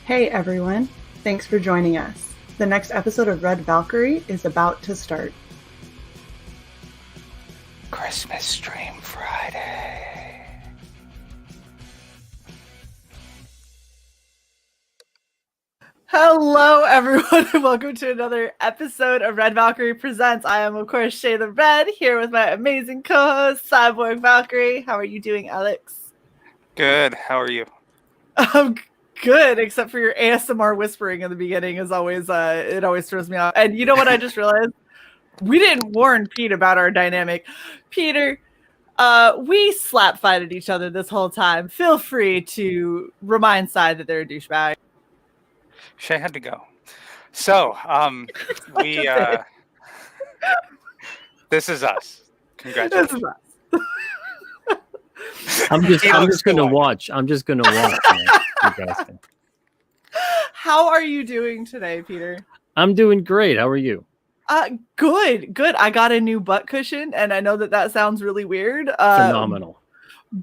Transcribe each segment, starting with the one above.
Hey everyone, thanks for joining us. The next episode of Red Valkyrie is about to start. Christmas Stream Friday. Hello everyone and welcome to another episode of Red Valkyrie Presents. I am of course Shae the Red, here with my amazing co-host CY.borg Valkyrie. How are you doing, Alex? Good, how are you? I'm good, except for your ASMR whispering in the beginning as always. It always throws me off. And you know what I just realized? We didn't warn Pete about our dynamic. Peter, we slap fight at each other this whole time. Feel free to remind Sai that they're a douchebag. Shae had to go. So, this is us. Congratulations. This is us. I'm just gonna watch. I'm just gonna watch. You guys can. How are you doing today, Peter? I'm doing great. How are you? Good. I got a new butt cushion, and I know that sounds really weird. Phenomenal.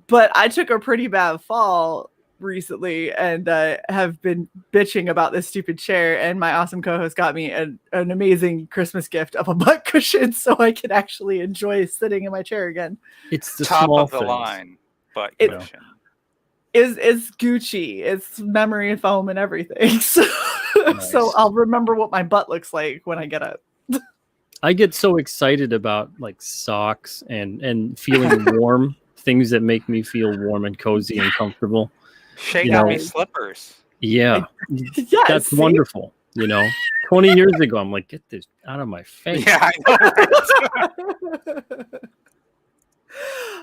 But I took a pretty bad fall recently, and have been bitching about this stupid chair. And my awesome co-host got me an amazing Christmas gift of a butt cushion, so I can actually enjoy sitting in my chair again. It's the top small of the things. line butt cushion. It's Gucci. It's memory foam and everything. So, Nice. So I'll remember what my butt looks like when I get up. I get so excited about like socks and feeling warm, things that make me feel warm and cozy and comfortable. Shae You got know, me slippers. Yeah, Yeah, that's see? wonderful. 20 years ago, I'm like, get this out of my face. Yeah, I know.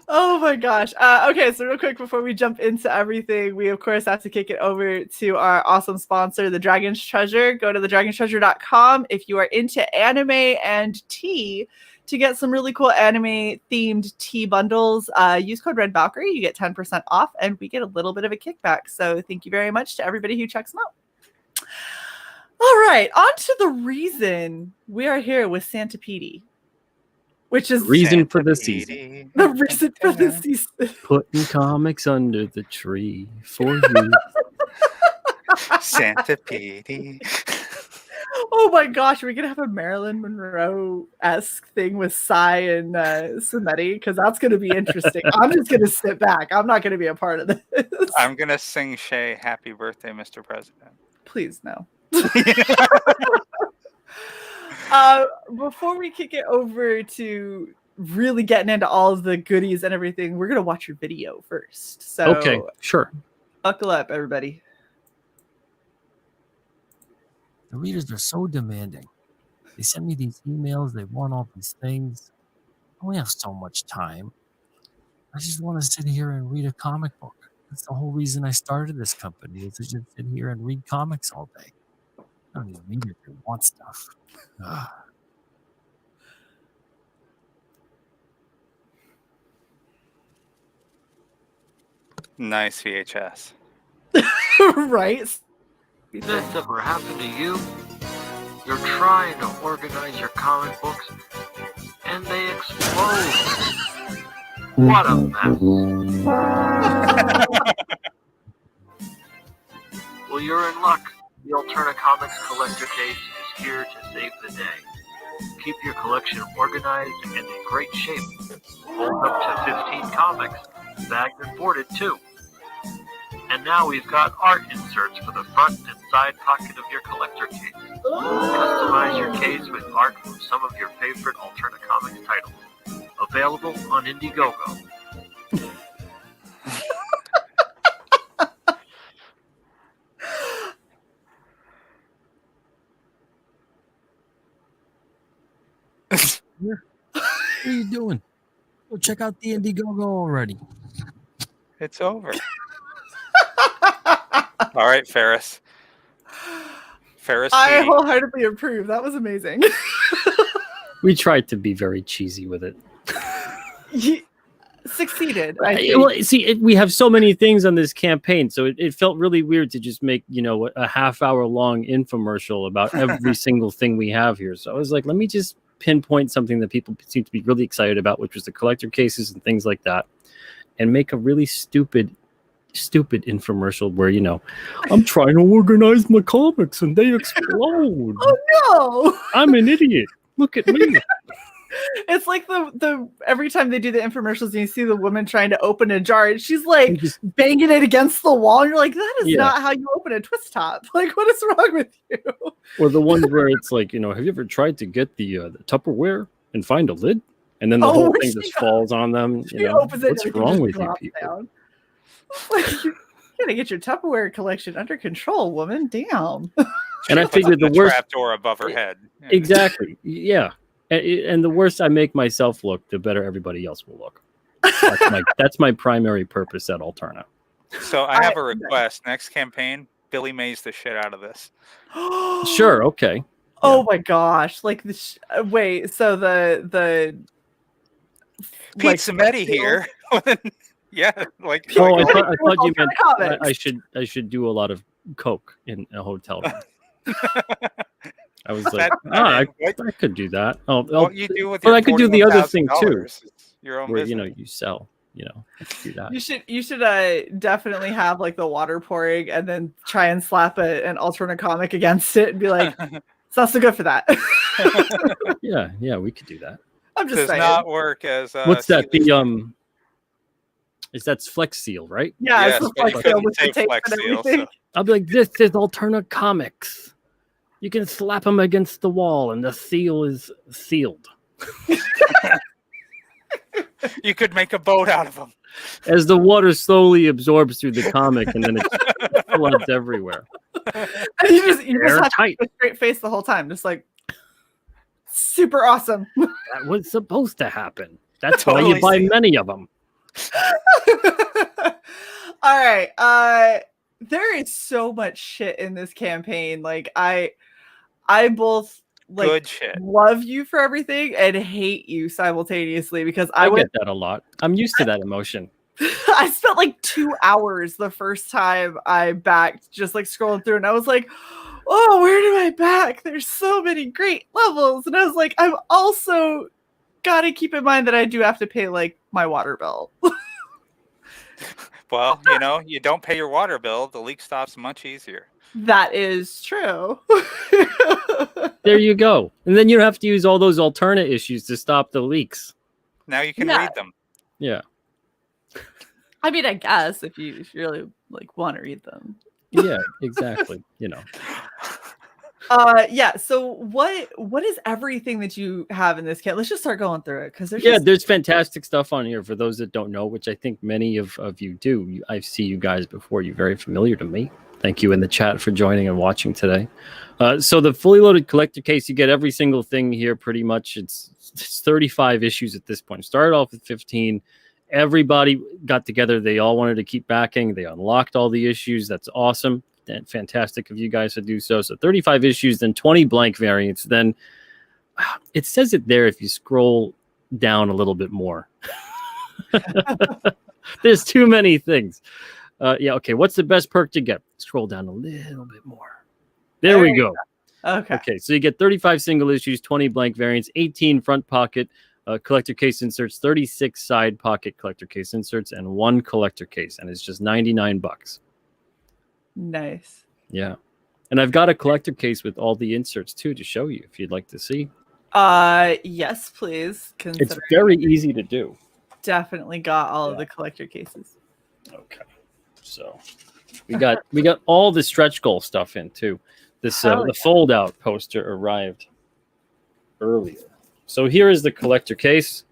Oh my gosh. Okay, so real quick before we jump into everything, we of course have to kick it over to our awesome sponsor, The Dragon's Treasure. Go to thedragonstreasure.com if you are into anime and tea to get some really cool anime themed tea bundles. Use code Red Valkyrie, you get 10% off, and we get a little bit of a kickback. So thank you very much to everybody who checks them out. All right, on to the reason we are here with Santa Pete, which is Reason for the Santa season. Pete. the reason for the season. Putting comics under the tree for you. Santa Pete. Oh my gosh, are we gonna have a Marilyn Monroe-esque thing with Sai and Simeti? Because that's gonna be interesting. I'm just gonna sit back. I'm not gonna be a part of this. I'm gonna sing Shae "Happy Birthday, Mr. President." Please no. Before we kick it over to really getting into all of the goodies and everything, we're gonna watch your video first. So Okay, sure. buckle up, everybody. The readers are so demanding. They send me these emails, they want all these things. I only have so much time. I just want to sit here and read a comic book. That's the whole reason I started this company, is to just sit here and read comics all day. I don't even read it, they want stuff. Ugh. Nice VHS. Right? This ever happened to you? You're trying to organize your comic books and they explode. What a mess. Well, you're in luck. The Alterna Comics collector case is here to save the day. Keep your collection organized and in great shape. Hold up to 15 comics, bagged and boarded too. And now we've got art inserts for the front and side pocket of your collector case. Customize your case with art from some of your favorite Alterna Comics titles. Available on Indiegogo. What are you doing? Go check out the Indiegogo already. It's over. All right, Ferris. I Pete. wholeheartedly approve. That was amazing. We tried to be very cheesy with it. You succeeded. I think. Well, see, we have so many things on this campaign, so it felt really weird to just make, a half-hour long infomercial about every single thing we have here. So I was like, let me just pinpoint something that people seem to be really excited about, which was the collector cases and things like that, and make a really stupid stupid infomercial where, I'm trying to organize my comics and they explode. Oh no! I'm an idiot. Look at me. It's like the every time they do the infomercials and you see the woman trying to open a jar and she's like banging it against the wall and you're like, that is not how you open a twist top. Like, what is wrong with you? Or the ones where it's like, have you ever tried to get the Tupperware and find a lid? And then the whole thing just falls on them. What's wrong with you people? Like, you gotta get your Tupperware collection under control, woman. Damn. And I figured the worst trapdoor above her head. Exactly. Yeah. And the worse I make myself look, the better everybody else will look. That's my primary purpose at Alterna. So I have a request. Next campaign, Billy Mays the shit out of this. Sure. Okay. Oh my gosh! Like wait. So the Pete Simeti here. Yeah. Like. Oh, I thought you meant I should do a lot of coke in a hotel room. I was like, I could do that. What you do with but I could do the other thing too. Your own where, business. You sell. Do that. You should definitely have like the water pouring and then try and slap an Alterna comic against it and be like, it's not so good for that. yeah, we could do that. I'm just saying. Does not work as. What's that? That's Flex Seal, right? Yeah, yes, it's the Flex Seal with the tape and everything. So. I'll be like, this is Alterna Comics. You can slap them against the wall, and the seal is sealed. You could make a boat out of them. As the water slowly absorbs through the comic, and then it floods everywhere. And you just have to keep a straight face the whole time, just like super awesome. That was supposed to happen. That's why you buy many of them. All right. There is so much shit in this campaign. Like I both love you for everything and hate you simultaneously because I get that a lot. I'm used to that emotion. I spent like 2 hours the first time I backed, just like scrolling through, and I was like, oh, where do I back? There's so many great levels. And I was like, I've also got to keep in mind that I do have to pay like my water bill. Well, you don't pay your water bill, the leak stops much easier. That is true. There you go. And then you don't have to use all those Alterna issues to stop the leaks. Now you can read them. Yeah. I mean, I guess if you really want to read them. Yeah, exactly. Yeah. So what is everything that you have in this kit? Let's just start going through it because there's fantastic stuff on here for those that don't know, which I think many of you do. I see you guys before. You're very familiar to me. Thank you in the chat for joining and watching today. So the fully loaded collector case, you get every single thing here pretty much. It's 35 issues at this point. Started off with 15. Everybody got together. They all wanted to keep backing. They unlocked all the issues. That's awesome. And fantastic of you guys to do so. So 35 issues, then 20 blank variants. Then it says it there if you scroll down a little bit more. There's too many things. Okay. What's the best perk to get? Scroll down a little bit more. There we go. Okay. So you get 35 single issues, 20 blank variants, 18 front pocket collector case inserts, 36 side pocket collector case inserts, and 1 collector case. And it's just $99. Nice. Yeah. And I've got a collector case with all the inserts too to show you if you'd like to see. Yes, please. It's very easy to do. Definitely got all of the collector cases. Okay. So we got all the stretch goal stuff in too. The fold out poster arrived earlier. So here is the collector case.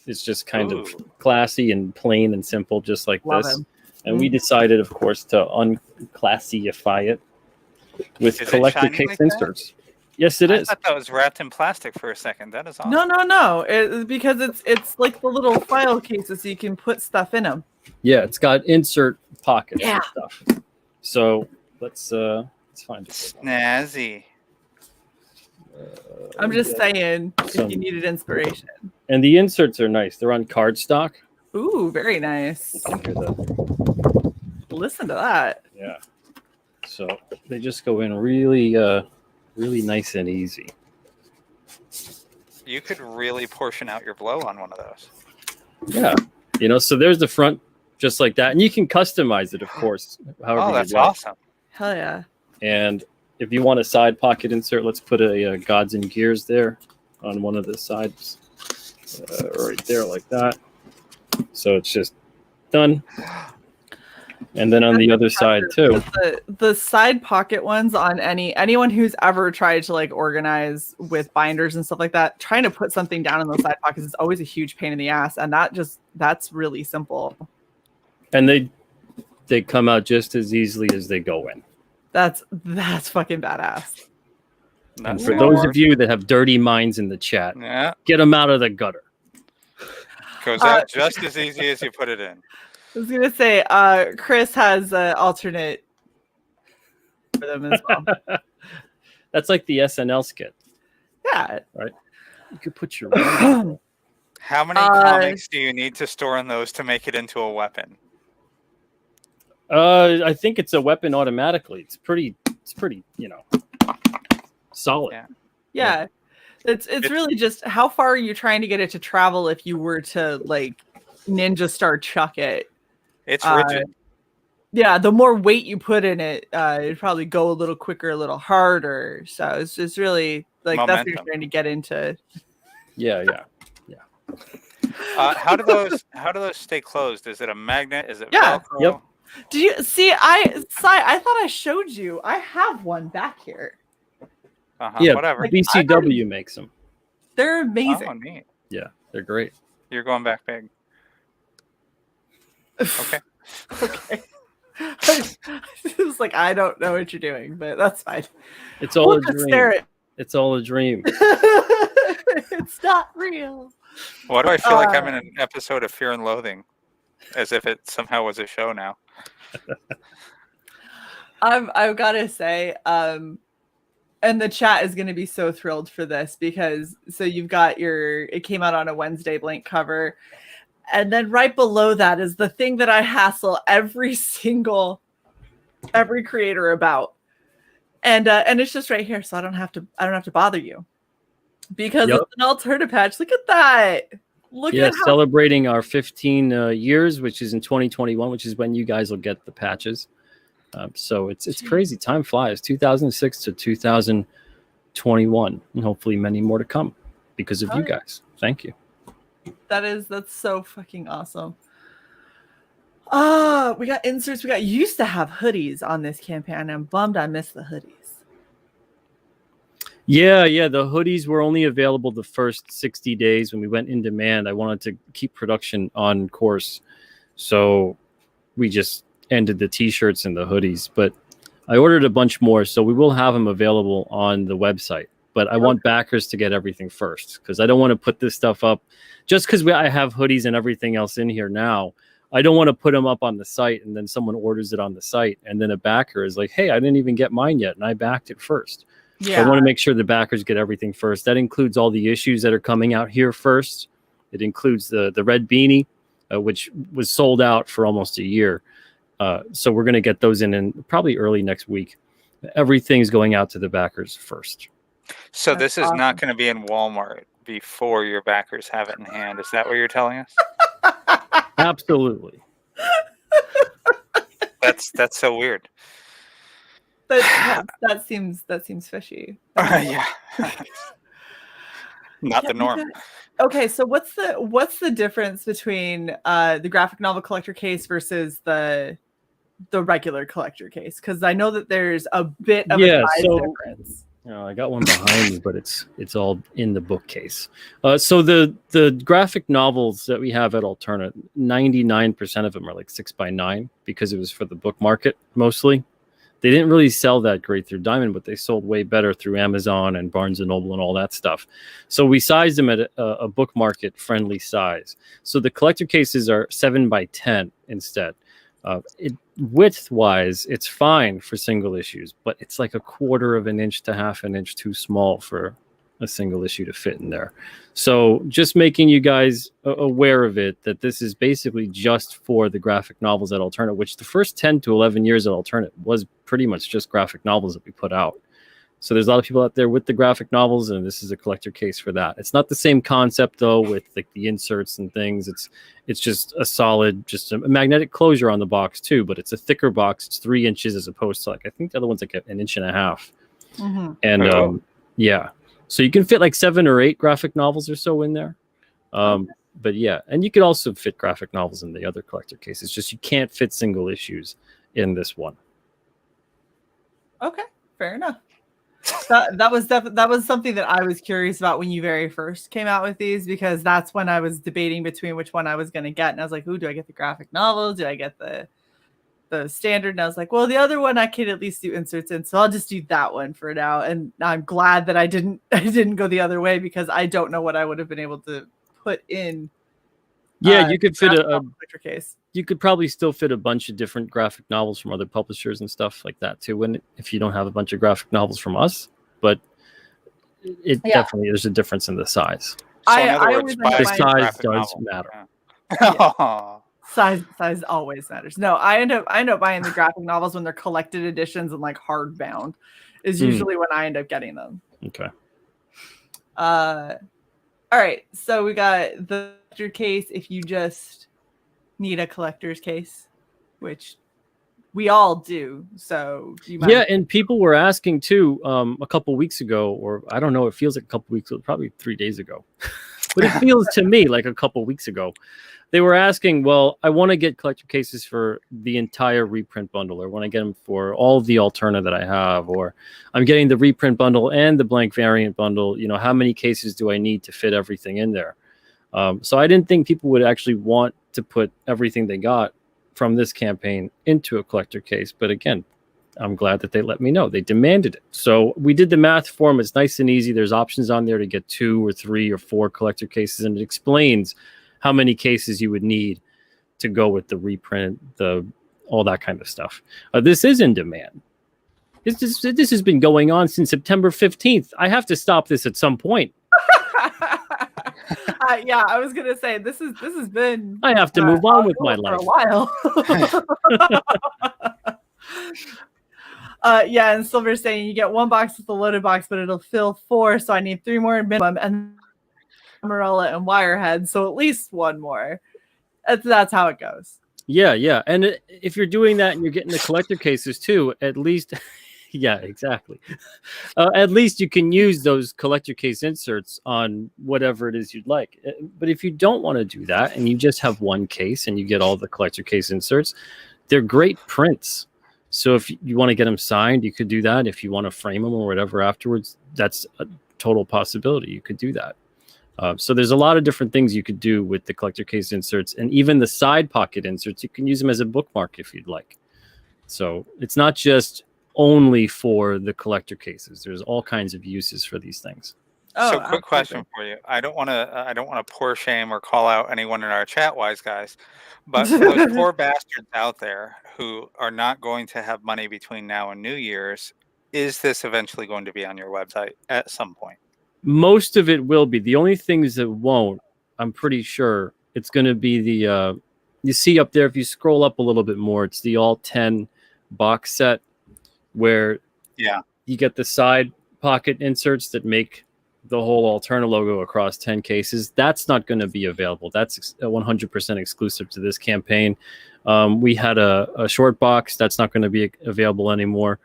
It's just kind of classy and plain and simple, just like this. And we decided, of course, to unclassify it with collector case inserts. Yes, it is. I thought that was wrapped in plastic for a second. That is awesome. No. It's because it's like the little file cases so you can put stuff in them. Yeah, it's got insert pockets and stuff. So let's find it. Snazzy. I'm just saying if you needed inspiration. And the inserts are nice. They're on cardstock. Ooh, very nice. Listen to that. Yeah. So they just go in really nice and easy. You could really portion out your blow on one of those. Yeah. So there's the front just like that. And you can customize it, of course, however Oh, that's you'd like. awesome. Hell yeah. And if you want a side pocket insert, let's put a Gods and Gears there on one of the sides, right there like that. So it's just done. And then on the other side too. The side pocket ones on anyone who's ever tried to like organize with binders and stuff like that, trying to put something down in those side pockets is always a huge pain in the ass. And that's really simple. And they come out just as easily as they go in. That's fucking badass. And for those of you that have dirty minds in the chat, get them out of the gutter. Goes out just as easy as you put it in. I was gonna say, Chris has an alternate for them as well. That's like the SNL skit. Yeah. Right. You could put your. How many comics do you need to store in those to make it into a weapon? I think it's a weapon automatically. It's pretty, solid. Yeah. It's really just how far are you trying to get it to travel if you were to like ninja star chuck it. It's rigid. Yeah, the more weight you put in it, it'd probably go a little quicker, a little harder. So it's just really like momentum. That's what you're trying to get into. Yeah. How do those stay closed? Is it a magnet? Is it Velcro? Yep. Did you see? I thought I showed you. I have one back here. Yeah, whatever. Like, BCW makes them. They're amazing. Oh, neat. Yeah, they're great. You're going back big. Okay. Okay. It was like, I don't know what you're doing, but that's fine. It's all a dream. It's all a dream. It's not real. Why do I feel like I'm in an episode of Fear and Loathing? As if it somehow was a show now. I've got to say, and the chat is going to be so thrilled for this because so you've got it came out on a Wednesday blank cover. And then right below that is the thing that I hassle every creator about. And it's just right here. So I don't have to bother you because it's an Alterna patch. Look at that. Look at how celebrating our 15 years, which is in 2021, which is when you guys will get the patches. So it's crazy. Time flies. 2006 to 2021, and hopefully many more to come because of you guys. Thank you. That's so fucking awesome. We got inserts. We used to have hoodies on this campaign. I'm bummed I missed the hoodies. Yeah. The hoodies were only available the first 60 days when we went in demand. I wanted to keep production on course. So we just ended the t-shirts and the hoodies, but I ordered a bunch more. So we will have them available on the website, but I want backers to get everything first because I don't want to put this stuff up just because I have hoodies and everything else in here now. I don't want to put them up on the site and then someone orders it on the site and then a backer is like, hey, I didn't even get mine yet. And I backed it first. Yeah. So I want to make sure the backers get everything first. That includes all the issues that are coming out here first. It includes the red beanie, which was sold out for almost a year. So we're going to get those in probably early next week. Everything's going out to the backers first. So this is not going to be in Walmart before your backers have it in hand. Is that what you're telling us? Absolutely. That's so weird. That seems fishy. Yeah. Not the norm. Okay, so what's the difference between the graphic novel collector case versus the regular collector case? Because I know that there's a bit of a size difference. I got one behind me, but it's all in the bookcase. So the graphic novels that we have at Alterna, 99% of them are like 6x9 because it was for the book market mostly. They didn't really sell that great through Diamond, but they sold way better through Amazon and Barnes & Noble and all that stuff. So we sized them at a book market friendly size. So the collector cases are 7x10 instead. Width-wise, it's fine for single issues, but it's like 1/4 of an inch to 1/2 an inch too small for a single issue to fit in there. So just making you guys aware of it, that this is basically just for the graphic novels at Alterna, which the first 10 to 11 years at Alterna was pretty much just graphic novels that we put out. So there's a lot of people out there with the graphic novels, and this is a collector case for that. It's not the same concept though, with like the inserts and things. It's just a solid, just a magnetic closure on the box too, but it's a thicker box. It's 3 inches as opposed to like, I think the other one's like an inch and a half. And yeah, so you can fit like 7 or 8 graphic novels or so in there. But yeah, and you could also fit graphic novels in the other collector cases. Just you can't fit single issues in this one. Okay, fair enough. That was something that I was curious about when you very first came out with these, because that's when I was debating between which one I was going to get, and I was like, "Ooh, do I get the graphic novel? Do I get the standard?" And I was like, "Well, the other one I could at least do inserts in, so I'll just do that one for now." And I'm glad that I didn't go the other way, because I don't know what I would have been able to put in. Yeah, you could fit a picture case. You could probably still fit a bunch of different graphic novels from other publishers and stuff like that too. If you don't have a bunch of graphic novels from us, but it definitely, there's a difference in the size. So in other words, the size does matter. Yeah. Size always matters. No, I end up buying the graphic novels when they're collected editions and like hardbound is usually when I end up getting them. Okay. All right. So we got the collector case if you just need a collector's case, which we all do. So you might. Yeah, and people were asking too a couple weeks ago, or I don't know, it feels like a couple weeks, probably 3 days ago, but it feels to me like a couple weeks ago. They were asking, well, I want to get collector cases for the entire reprint bundle, or when I get them for all of the Alterna that I have, or I'm getting the reprint bundle and the blank variant bundle. You know, how many cases do I need to fit everything in there? So I didn't think people would actually want to put everything they got from this campaign into a collector case. But again, I'm glad that they let me know. They demanded it. So we did the math for them. It's nice and easy. There's options on there to get 2 or 3 or 4 collector cases, and it explains how many cases you would need to go with the reprint, all that kind of stuff. This is in demand. This has been going on since September 15th. I have to stop this at some point. Yeah, I was gonna say this has been. I have to move on with my life for a while. Yeah, and Silver's saying you get 1 box with the loaded box, but it'll fill 4, so I need 3 more minimum, and Amarella and Wirehead, so at least 1 more. That's how it goes. Yeah, and if you're doing that and you're getting the collector cases too, at least. Yeah, exactly. At least you can use those collector case inserts on whatever it is you'd like. But if you don't want to do that and you just have 1 case and you get all the collector case inserts, they're great prints. So if you want to get them signed, you could do that. If you want to frame them or whatever afterwards, that's a total possibility. You could do that. So there's a lot of different things you could do with the collector case inserts, and even the side pocket inserts. You can use them as a bookmark if you'd like. So it's not just only for the collector cases. There's all kinds of uses for these things. So quick question for you. I don't want to pour shame or call out anyone in our chat, wise guys, but for those poor bastards out there who are not going to have money between now and New Year's, is this eventually going to be on your website at some point? Most of it will be. The only things that won't, I'm pretty sure, it's going to be the you see up there, if you scroll up a little bit more, it's the all 10 box set, where you get the side pocket inserts that make the whole Alterna logo across 10 cases. That's not going to be available. That's 100% exclusive to this campaign. We had a short box that's not going to be available anymore.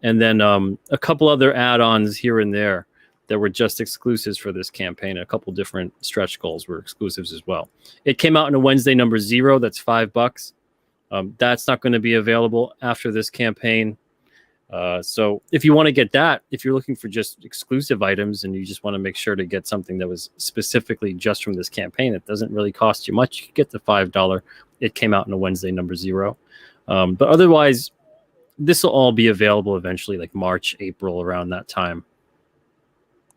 And then a couple other add-ons here and there that were just exclusives for this campaign. A couple different stretch goals were exclusives as well. It came out in a Wednesday number 0. That's $5. That's not going to be available after this campaign. So if you want to get that, if you're looking for just exclusive items and you just want to make sure to get something that was specifically just from this campaign, it doesn't really cost you much. You can get the $5. It came out in a Wednesday number 0. But otherwise, this will all be available eventually, like March, April, around that time.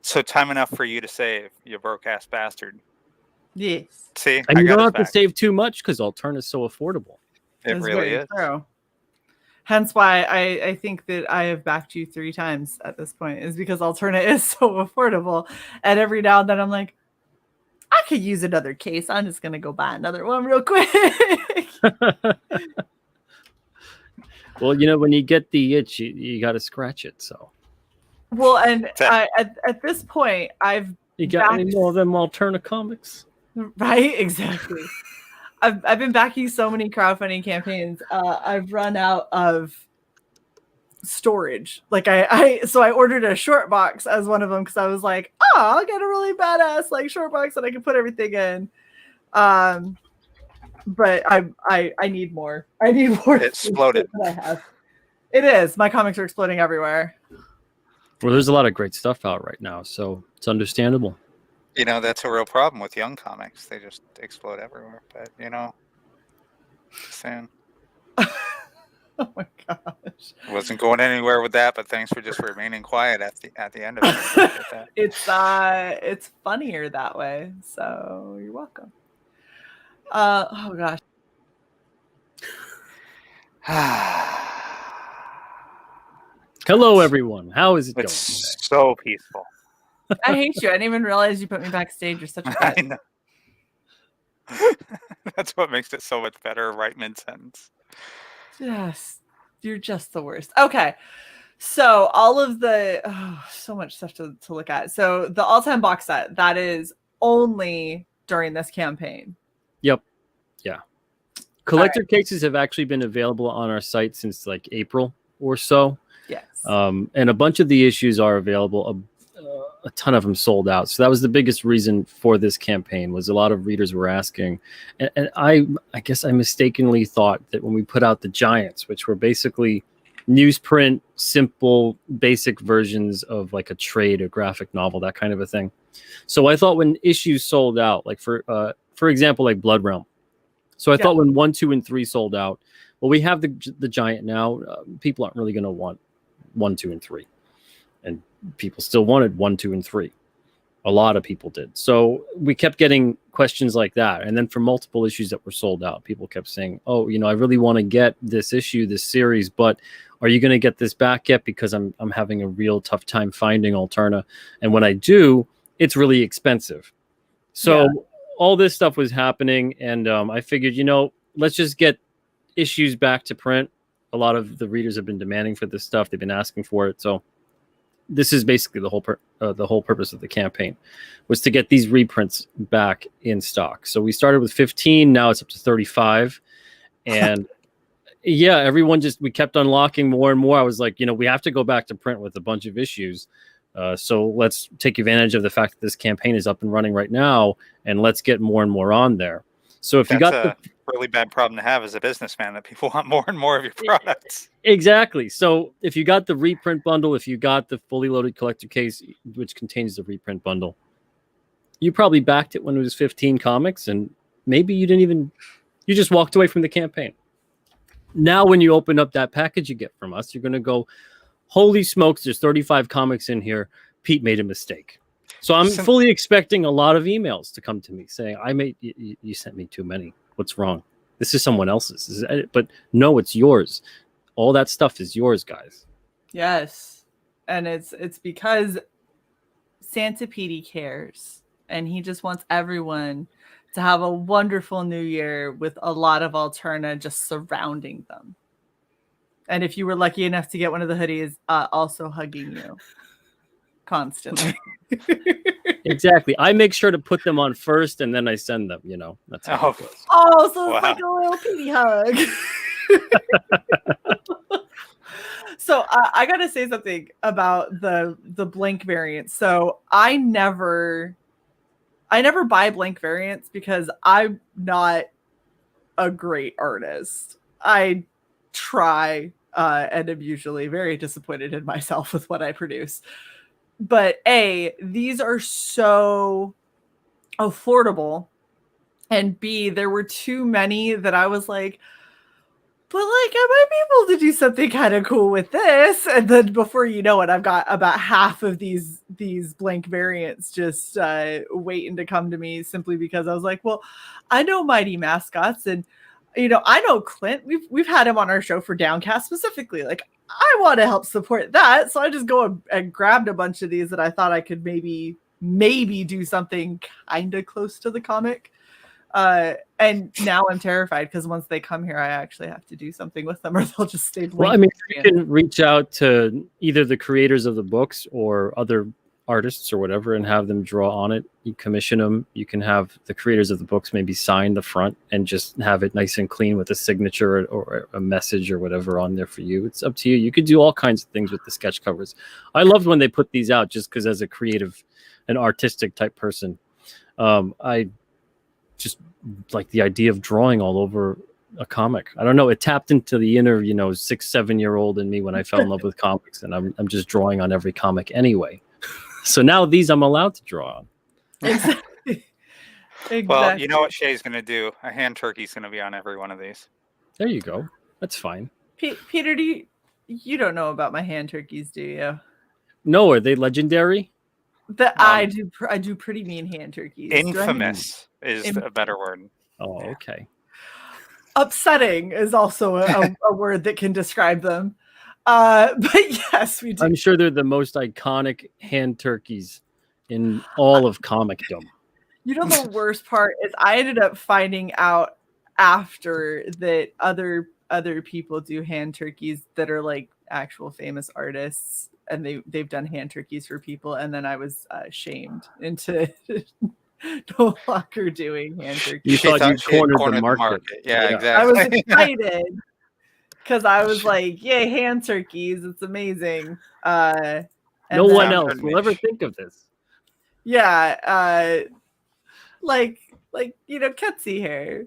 So time enough for you to save, you broke-ass bastard. Yes. See? And you don't have to save too much because Alterna is so affordable. It really is. True. Hence why I think that I have backed you 3 times at this point, is because Alterna is so affordable. And every now and then I'm like, I could use another case. I'm just going to go buy another one real quick. Well, you know, when you get the itch, you got to scratch it. So Well, and at this point, You got any more of them Alterna Comics? Right, exactly. I've been backing so many crowdfunding campaigns. I've run out of storage. Like so I ordered a short box as one of them because I was like, oh, I'll get a really badass like short box that I can put everything in. But I need more. I need more. It exploded. Than I have. It is. My comics are exploding everywhere. Well, there's a lot of great stuff out right now, so it's understandable. You know, that's a real problem with young comics. They just explode everywhere. But, you know, just saying. Oh my gosh. Wasn't going anywhere with that, but thanks for just remaining quiet at the end of it. It's funnier that way. So you're welcome. Oh gosh. Hello, everyone. How is it going? It's so peaceful. I hate you. I didn't even realize you put me backstage. You're such a bitch. I know. That's what makes it so much better right mid-sentence. Yes, you're just the worst. Okay, so all of the so much stuff to look at. So the all-time box set, that is only during this campaign. Yep. Yeah. Collector cases have actually been available on our site since like April or so. Yes. And a bunch of the issues are available. A ton of them sold out. So that was the biggest reason for this campaign, was a lot of readers were asking. And I guess I mistakenly thought that when we put out the Giants, which were basically newsprint, simple, basic versions of like a trade or graphic novel, that kind of a thing. So I thought when issues sold out, like for example, like Blood Realm. So I thought when 1, 2, and 3 sold out, well, we have the Giant now. People aren't really going to want 1, 2, and 3. And people still wanted 1, 2, and 3. A lot of people did. So we kept getting questions like that. And then for multiple issues that were sold out, people kept saying, oh, you know, I really want to get this issue, this series, but are you going to get this back yet? Because I'm having a real tough time finding Alterna. And when I do, it's really expensive. So all this stuff was happening. And I figured, you know, let's just get issues back to print. A lot of the readers have been demanding for this stuff. They've been asking for it. So this is basically the whole purpose of the campaign, was to get these reprints back in stock. So we started with 15, now it's up to 35, and yeah, everyone we kept unlocking more and more. I was like, you know, we have to go back to print with a bunch of issues. So let's take advantage of the fact that this campaign is up and running right now, and let's get more and more on there. So if That's you got really bad problem to have as a businessman, that people want more and more of your products. Exactly. So if you got the reprint bundle, if you got the fully loaded collector case, which contains the reprint bundle, you probably backed it when it was 15 comics, and maybe you just walked away from the campaign. Now, when you open up that package you get from us, you're going to go, holy smokes, there's 35 comics in here. Pete made a mistake. So I'm fully expecting a lot of emails to come to me saying, you sent me too many. What's wrong? This is someone else's. But no, it's yours. All that stuff is yours, guys. Yes. And it's because Santa Pete cares. And he just wants everyone to have a wonderful new year with a lot of Alterna just surrounding them. And if you were lucky enough to get one of the hoodies, also hugging you constantly. Exactly. I make sure to put them on first, and then I send them. You know, that's how it goes. Oh, so it's like a little Petey hug. So I gotta say something about the blank variants. So I never buy blank variants because I'm not a great artist. I try and am usually very disappointed in myself with what I produce. But A, these are so affordable. And B, there were too many that I was like, but like, I might be able to do something kind of cool with this. And then before you know it, I've got about half of these blank variants just waiting to come to me, simply because I was like, well, I know Mighty Mascots, and you know, I know Clint. We've had him on our show for Downcast specifically. Like, I want to help support that. So I just go and grabbed a bunch of these that I thought I could maybe do something kind of close to the comic. And now I'm terrified because once they come here, I actually have to do something with them, or they'll just stay. Well, I mean, you can reach out to either the creators of the books or other artists or whatever and have them draw on it. You commission them. You can have the creators of the books maybe sign the front and just have it nice and clean with a signature or a message or whatever on there for you. It's up to you. You could do all kinds of things with the sketch covers. I loved when they put these out just because as a creative and artistic type person, I just like the idea of drawing all over a comic. I don't know. It tapped into the inner, 6-7-year-old in me when I fell in love with comics, and I'm just drawing on every comic anyway. So now these I'm allowed to draw on. Exactly. Well, you know what Shae's going to do? A hand turkey's going to be on every one of these. There you go. That's fine. Peter, you don't know about my hand turkeys, do you? No, are they legendary? I do pretty mean hand turkeys. Infamous is a better word. Oh, okay. Upsetting is also a word that can describe them. But yes, we do. I'm sure they're the most iconic hand turkeys in all of comicdom. You know, the worst part is I ended up finding out after that other people do hand turkeys that are like actual famous artists, and they've done hand turkeys for people, and then I was shamed into no longer doing hand turkeys. You thought you cornered the market. Yeah, exactly. I was excited because I was like, "Yay, hand turkeys! It's amazing." No one else will ever think of this. Yeah, like Ketsy hair.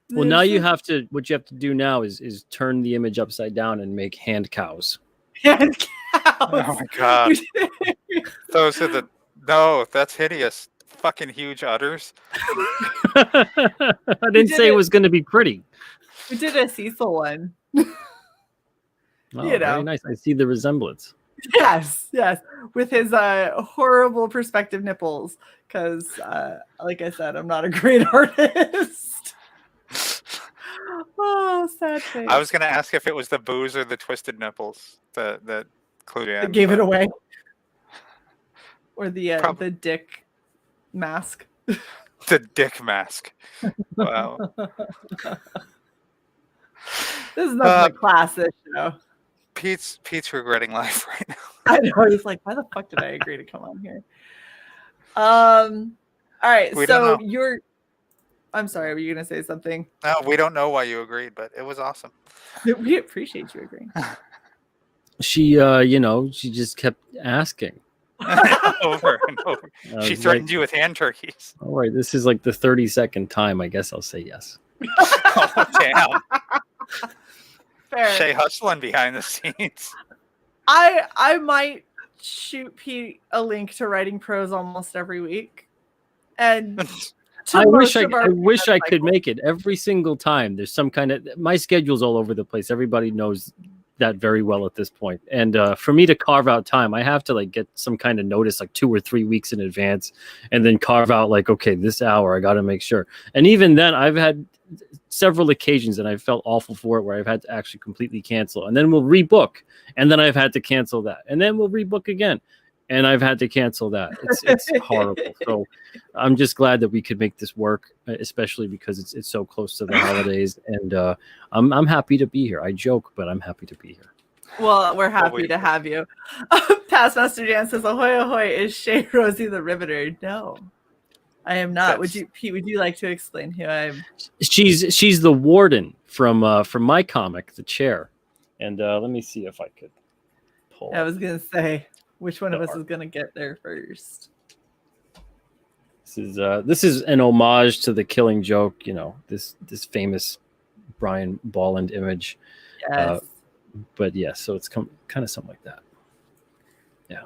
Well, now you have to. What you have to do now is turn the image upside down and make hand cows. Hand cows. Oh my god! Those are no. That's hideous. Fucking huge udders. I didn't say it was going to be pretty. We did a Cecil one. Oh, very nice. I see the resemblance. Yes, with his horrible perspective nipples. Because, like I said, I'm not a great artist. Oh, sad face. I was going to ask if it was the booze or the twisted nipples that clued in. That gave it away. Or the dick mask. The dick mask. Wow. This is not the class this show. Pete's regretting life right now. I know. He's like, why the fuck did I agree to come on here? All right. So I'm sorry. Were you going to say something? No, we don't know why you agreed, but it was awesome. We appreciate you agreeing. She, she just kept asking. Over and over. She threatened you with hand turkeys. All right. This is like the 32nd time. I guess I'll say yes. Oh, damn. Fair. Shae hustling behind the scenes. I might shoot Pete a link to writing prose almost every week, and I wish I could make it every single time. There's some kind of my schedule's all over the place. Everybody knows that very well at this point. And for me to carve out time, I have to like get some kind of notice like 2 or 3 weeks in advance, and then carve out like, okay, this hour I got to make sure. And even then, I've had several occasions and I felt awful for it where I've had to actually completely cancel, and then we'll rebook, and then I've had to cancel that, and then we'll rebook again, and I've had to cancel that. It's horrible. So I'm just glad that we could make this work, especially because it's so close to the holidays, and I'm happy to be here. I joke, but I'm happy to be here. Well, we're happy to have you. Past Master Dan says, "Ahoy, ahoy! Is Shae Rosie the Riveter?" No, I am not. Pete? Would you like to explain who I am? She's the warden from my comic, The Chair, and let me see if I could pull. I was gonna say, which one of us is gonna get there first? This is an homage to The Killing Joke. This famous Brian Bolland image. Yes. But yeah, so it's kind of something like that. Yeah.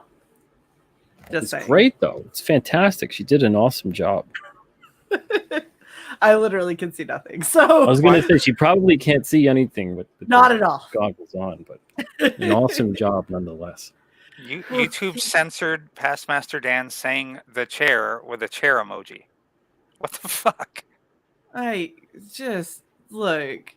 It's saying. Great though. It's fantastic. She did an awesome job. I literally can see nothing. So I was going to say she probably can't see anything with not at all goggles on, but an awesome job nonetheless. YouTube censored Past Master Dan saying "the chair" with a chair emoji. What the fuck? I just look.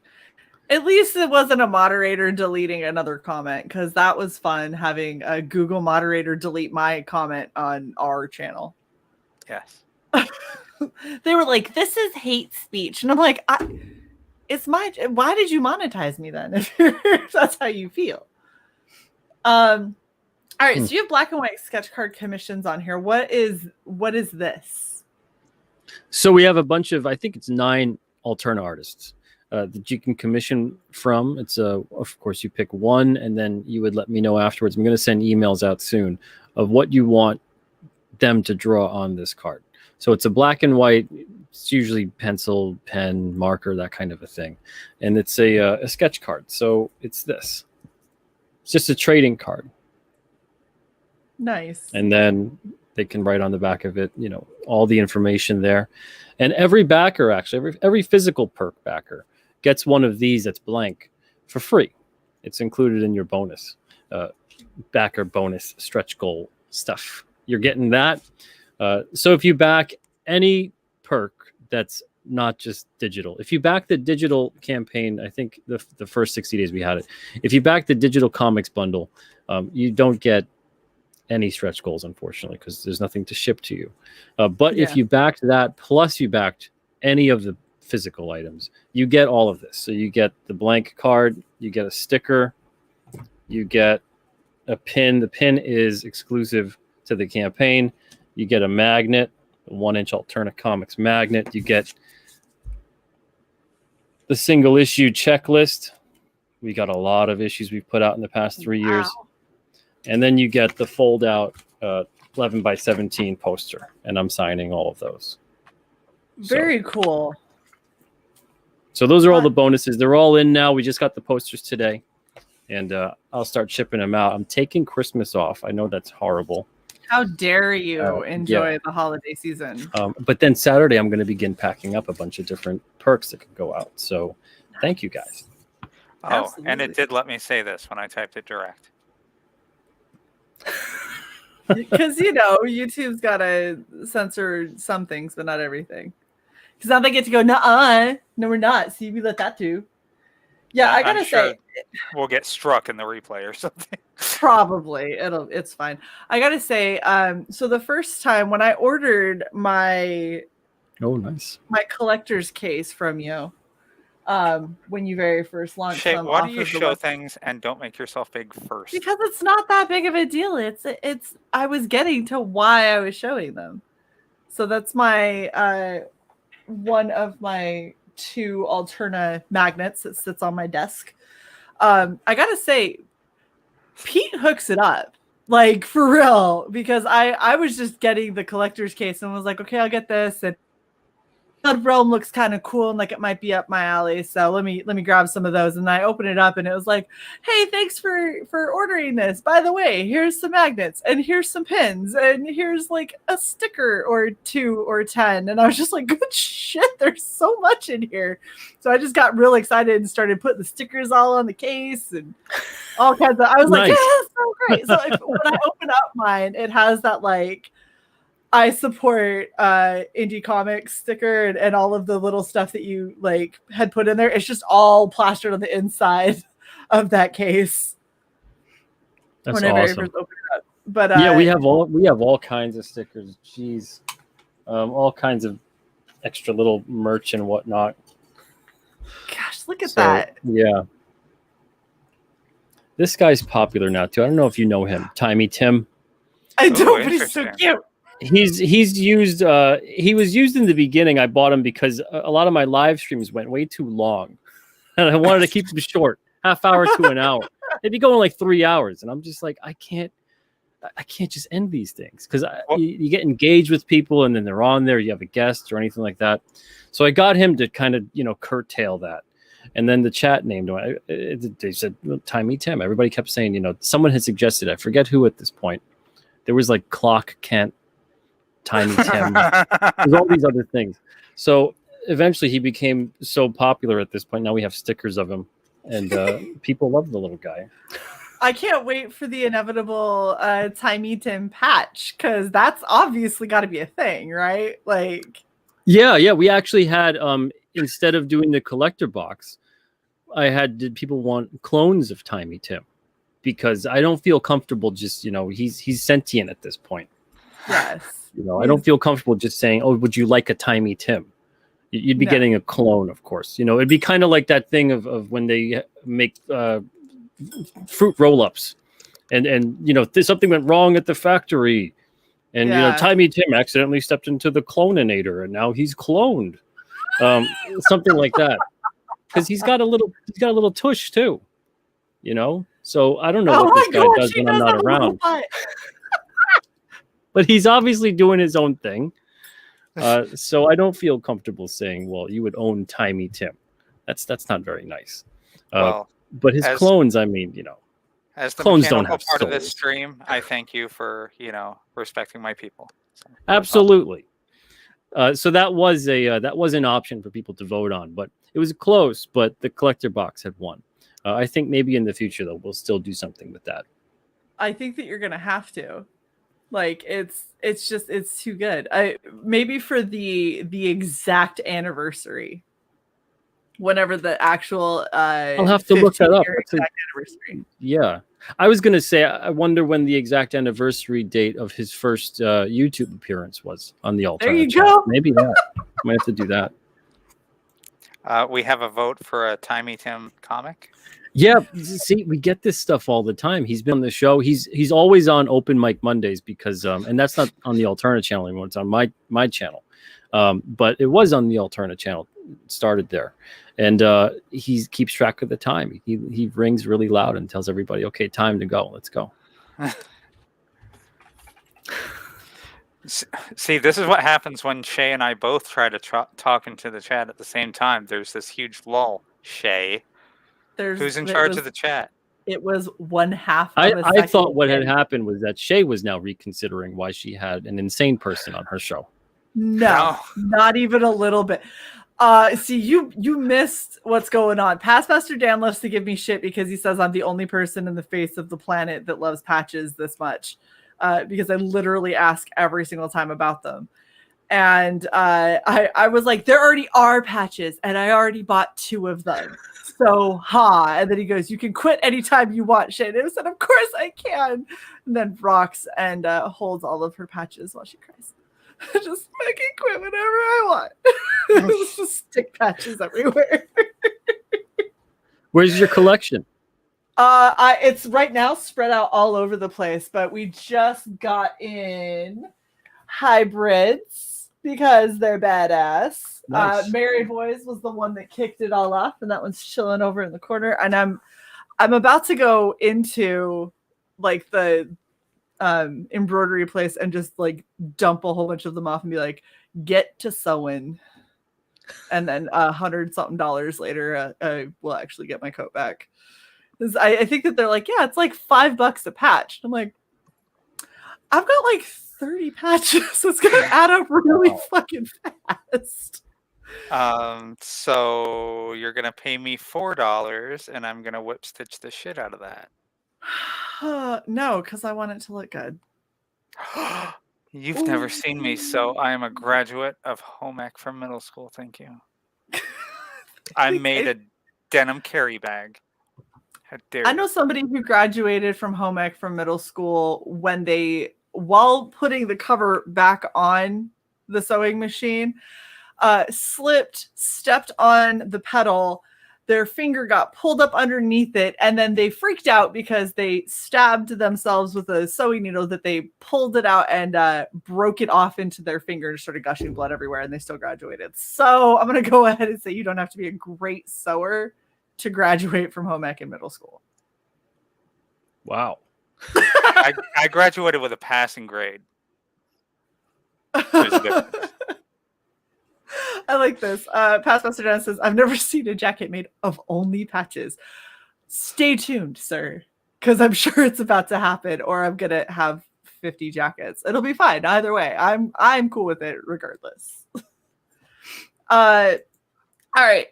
At least it wasn't a moderator deleting another comment, because that was fun having a Google moderator delete my comment on our channel. Yes. They were like, "This is hate speech," and I'm like, "It's my. Why did you monetize me then? If that's how you feel." All right, so you have black and white sketch card commissions on here. What is this? So we have a bunch of, I think it's 9 Alterna artists that you can commission from. It's of course, you pick one, and then you would let me know afterwards. I'm going to send emails out soon of what you want them to draw on this card. So it's a black and white. It's usually pencil, pen, marker, that kind of a thing, and it's a sketch card. So it's this. It's just a trading card. Nice. And then they can write on the back of it, all the information there. And every backer, actually, every physical perk backer gets one of these that's blank for free. It's included in your bonus, backer bonus stretch goal stuff. You're getting that. So if you back any perk that's not just digital, if you back the digital campaign, I think the first 60 days we had it. If you back the digital comics bundle, you don't get any stretch goals, unfortunately, because there's nothing to ship to you. But if you backed that, plus you backed any of the physical items, you get all of this. So you get the blank card, you get a sticker, you get a pin. The pin is exclusive to the campaign. You get a magnet, a 1-inch Alterna Comics magnet. You get the single issue checklist. We got a lot of issues we've put out in the past 3 years. And then you get the fold out 11 by 17 poster, and I'm signing all of those. Very cool. So those are all the bonuses. They're all in now. We just got the posters today, and I'll start shipping them out. I'm taking Christmas off. I know that's horrible. How dare you enjoy the holiday season? But then Saturday, I'm going to begin packing up a bunch of different perks that can go out. So thank you, guys. Oh, Absolutely. and it did let me say this when I typed it direct. Because YouTube's got to censor some things, but not everything. Because now they get to go, no, we're not. See, we let that do. Yeah, I gotta say, we'll get struck in the replay or something. Probably it's fine. I gotta say, so the first time when I ordered my my collector's case from you, when you very first launched Shae, them, why do you show things and don't make yourself big first? Because it's not that big of a deal. It's I was getting to why I was showing them. So that's my one of my 2 Alterna magnets that sits on my desk. I gotta say, Pete hooks it up, like for real, because I was just getting the collector's case and was like, okay, I'll get this, and Blood Realm looks kind of cool and like it might be up my alley, so let me grab some of those. And I open it up and it was like, hey, thanks for ordering this. By the way, here's some magnets and here's some pins and here's like a sticker or 2 or 10. And I was just like, good shit, there's so much in here. So I just got real excited and started putting the stickers all on the case and all kinds of, I was like, yeah, that's so great. So when I open up mine, it has that like, I support indie comics sticker and all of the little stuff that you like had put in there. It's just all plastered on the inside of that case. That's awesome. I first opened it up. But yeah, we have all kinds of stickers. Jeez, all kinds of extra little merch and whatnot. Gosh, look at that. Yeah, this guy's popular now too. I don't know if you know him, Timey Tim. I don't, but he's so cute. He's used. He was used in the beginning. I bought him because a lot of my live streams went way too long, and I wanted to keep them short, half hour to an hour. They'd be going like 3 hours, and I'm just like, I can't just end these things because you get engaged with people, and then they're on there. You have a guest or anything like that. So I got him to kind of curtail that, and then the chat named him. They said Timey Tim. Everybody kept saying, someone had suggested. I forget who at this point. There was like Clock Kent. Tiny Tim, there's all these other things. So eventually he became so popular at this point. Now we have stickers of him, and people love the little guy. I can't wait for the inevitable Timey Tim patch because that's obviously got to be a thing, right? Like, yeah. We actually had instead of doing the collector box, did people want clones of Timey Tim because I don't feel comfortable just he's sentient at this point. Yes. You know, I don't feel comfortable just saying, "Oh, would you like a Timey Tim?" You'd be getting a clone, of course. You know, it'd be kind of like that thing of when they make fruit roll-ups, and you know, something went wrong at the factory, and you know, Timey Tim accidentally stepped into the cloninator, and now he's cloned. Something like that, because he's got a little tush too. You know, so I don't know what this guy does when I'm not around. But he's obviously doing his own thing. So I don't feel comfortable saying, well, you would own Timey Tim. That's not very nice. But his clones, I mean, you know, as the clones don't have part souls. of this stream, I thank you for, you know, respecting my people. So, absolutely. So that was an option for people to vote on, but it was close. But the collector box had won. I think maybe in the future though we'll still do something with that. I think that you're gonna have to. Like it's too good. Maybe for the exact anniversary, whenever the actual I'll have to look that up. Exact anniversary. Yeah, I was gonna say I wonder when the exact anniversary date of his first YouTube appearance was on the Alterna. There you channel. go. Maybe that might have to do that. We have a vote for a Timey Tim comic. Yeah, see, we get this stuff all the time. He's been on the show. He's always on Open Mic Mondays because and that's not on the Alterna channel anymore. It's on my channel. But it was on the Alterna channel. It started there. And he keeps track of the time. He rings really loud and tells everybody, okay, time to go. Let's go. See, this is what happens when Shae and I both try to talk into the chat at the same time. There's this huge lull. Shae. Who's in charge of the chat? It was 1/2 of I a second. thought what had happened was that Shae was now reconsidering why she had an insane person on her show. No, not even a little bit. See, you missed what's going on. Past Master Dan loves to give me shit because he says I'm the only person in the face of the planet that loves patches this much. Because I literally ask every single time about them. And I was like, there already are patches, and I already bought 2 of them. So, and then he goes, you can quit anytime you want, Shae. And I said, of course I can. And then rocks and holds all of her patches while she cries. Just fucking quit whenever I want. Just stick patches everywhere. Where's your collection? It's right now spread out all over the place, but we just got in hybrids because they're badass. Nice. Mary Boys was the one that kicked it all off, and that one's chilling over in the corner. And I'm about to go into like the embroidery place and just like dump a whole bunch of them off and be like, get to sewing. And then $100-something later, I will actually get my coat back. I think that they're like, yeah, it's like $5 a patch. I'm like, I've got like 30 patches. So it's gonna add up really fucking fast. So you're gonna pay me $4 and I'm gonna whip stitch the shit out of that. No, because I want it to look good. You've never seen me, so I am a graduate of home ec from middle school. Thank you. I made a denim carry bag. How dare I know somebody who graduated from home ec from middle school when while putting the cover back on the sewing machine, stepped on the pedal, their finger got pulled up underneath it, and then they freaked out because they stabbed themselves with a sewing needle that they pulled it out and broke it off into their finger and started gushing blood everywhere, and they still graduated. So I'm going to go ahead and say you don't have to be a great sewer to graduate from home ec in middle school. Wow. I graduated with a passing grade. There's a difference. I like this. Past Master Dan says, I've never seen a jacket made of only patches. Stay tuned, sir, because I'm sure it's about to happen, or I'm going to have 50 jackets. It'll be fine. Either way, I'm cool with it regardless. All right.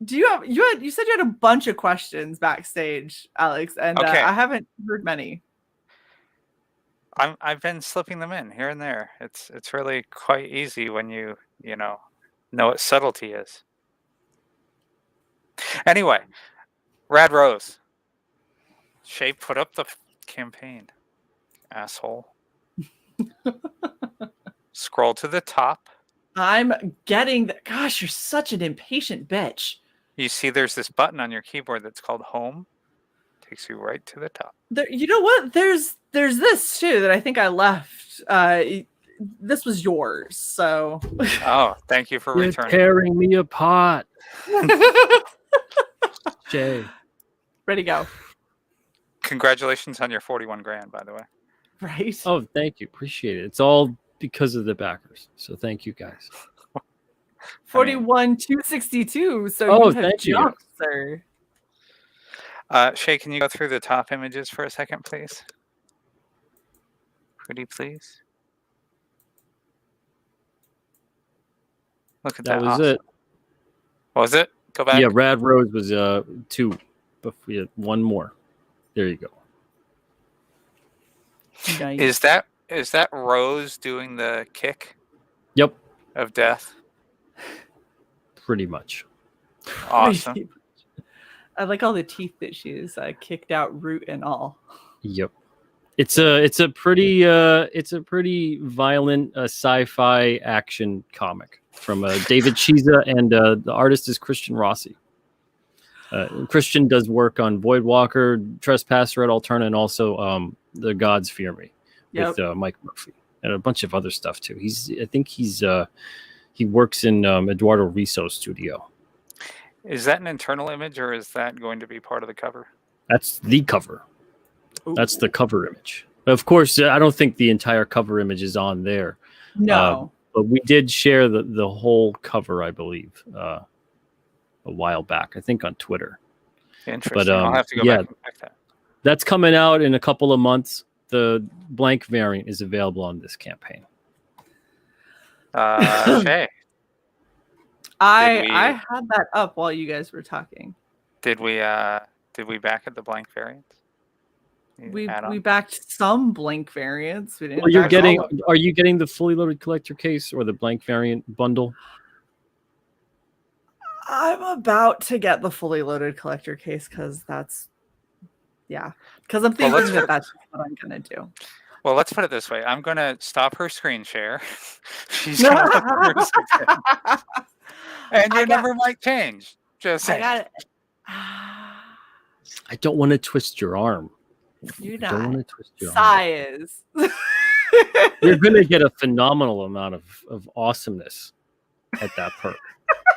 You said you had a bunch of questions backstage, Alex, and okay. I haven't heard many. I've been slipping them in here and there. It's really quite easy when you know what subtlety is. Anyway, Rad Rose. Shae put up the campaign. Asshole. Scroll to the top. I'm getting the. Gosh, you're such an impatient bitch. You see there's this button on your keyboard that's called Home. Takes you right to the top. You know what? There's this too that I think I left. This was yours, so. Oh, thank you for You're returning. tearing me apart. Shae. Ready to go. Congratulations on your 41 grand, by the way. Right. Oh, thank you. Appreciate it. It's all because of the backers. So thank you guys. 41,262. So Oh, you have thank you. jumped, sir. Shae, can you go through the top images for a second, please? Pretty please. Look at that. That was awesome. it. What was it? Go back. Yeah, Rad Rose was 2, but we had one more. There you go. Nice. Is that Rose doing the kick Yep, of death? pretty much. Awesome. I like all the teeth that she's kicked out, root and all. Yep. It's a pretty violent sci-fi action comic from David Chiesa, and the artist is Christian Rossi. Christian does work on Voidwalker, Trespasser at Alterna, and also The Gods Fear Me with Mike Murphy and a bunch of other stuff too. I think he works in Eduardo Risso's studio. Is that an internal image, or is that going to be part of the cover? That's the cover. Ooh. That's the cover image. Of course, I don't think the entire cover image is on there. No. But we did share the whole cover, I believe, a while back. I think on Twitter. Interesting. But I'll have to go back and check that. That's coming out in a couple of months. The blank variant is available on this campaign. Shae, I had that up while you guys were talking. did we back at the blank variant? We backed some blank variants. We didn't. Well, back all of them. are you getting the fully loaded collector case or the blank variant bundle? I'm about to get the fully loaded collector case because because I'm thinking that's what I'm gonna do. Well, let's put it this way. I'm going to stop her screen share. She's going to look through her screen. And your number might change. Just saying. I got it. I don't want to twist your arm. You're I don't not. want to twist your arm. Size. You're going to get a phenomenal amount of awesomeness at that perk.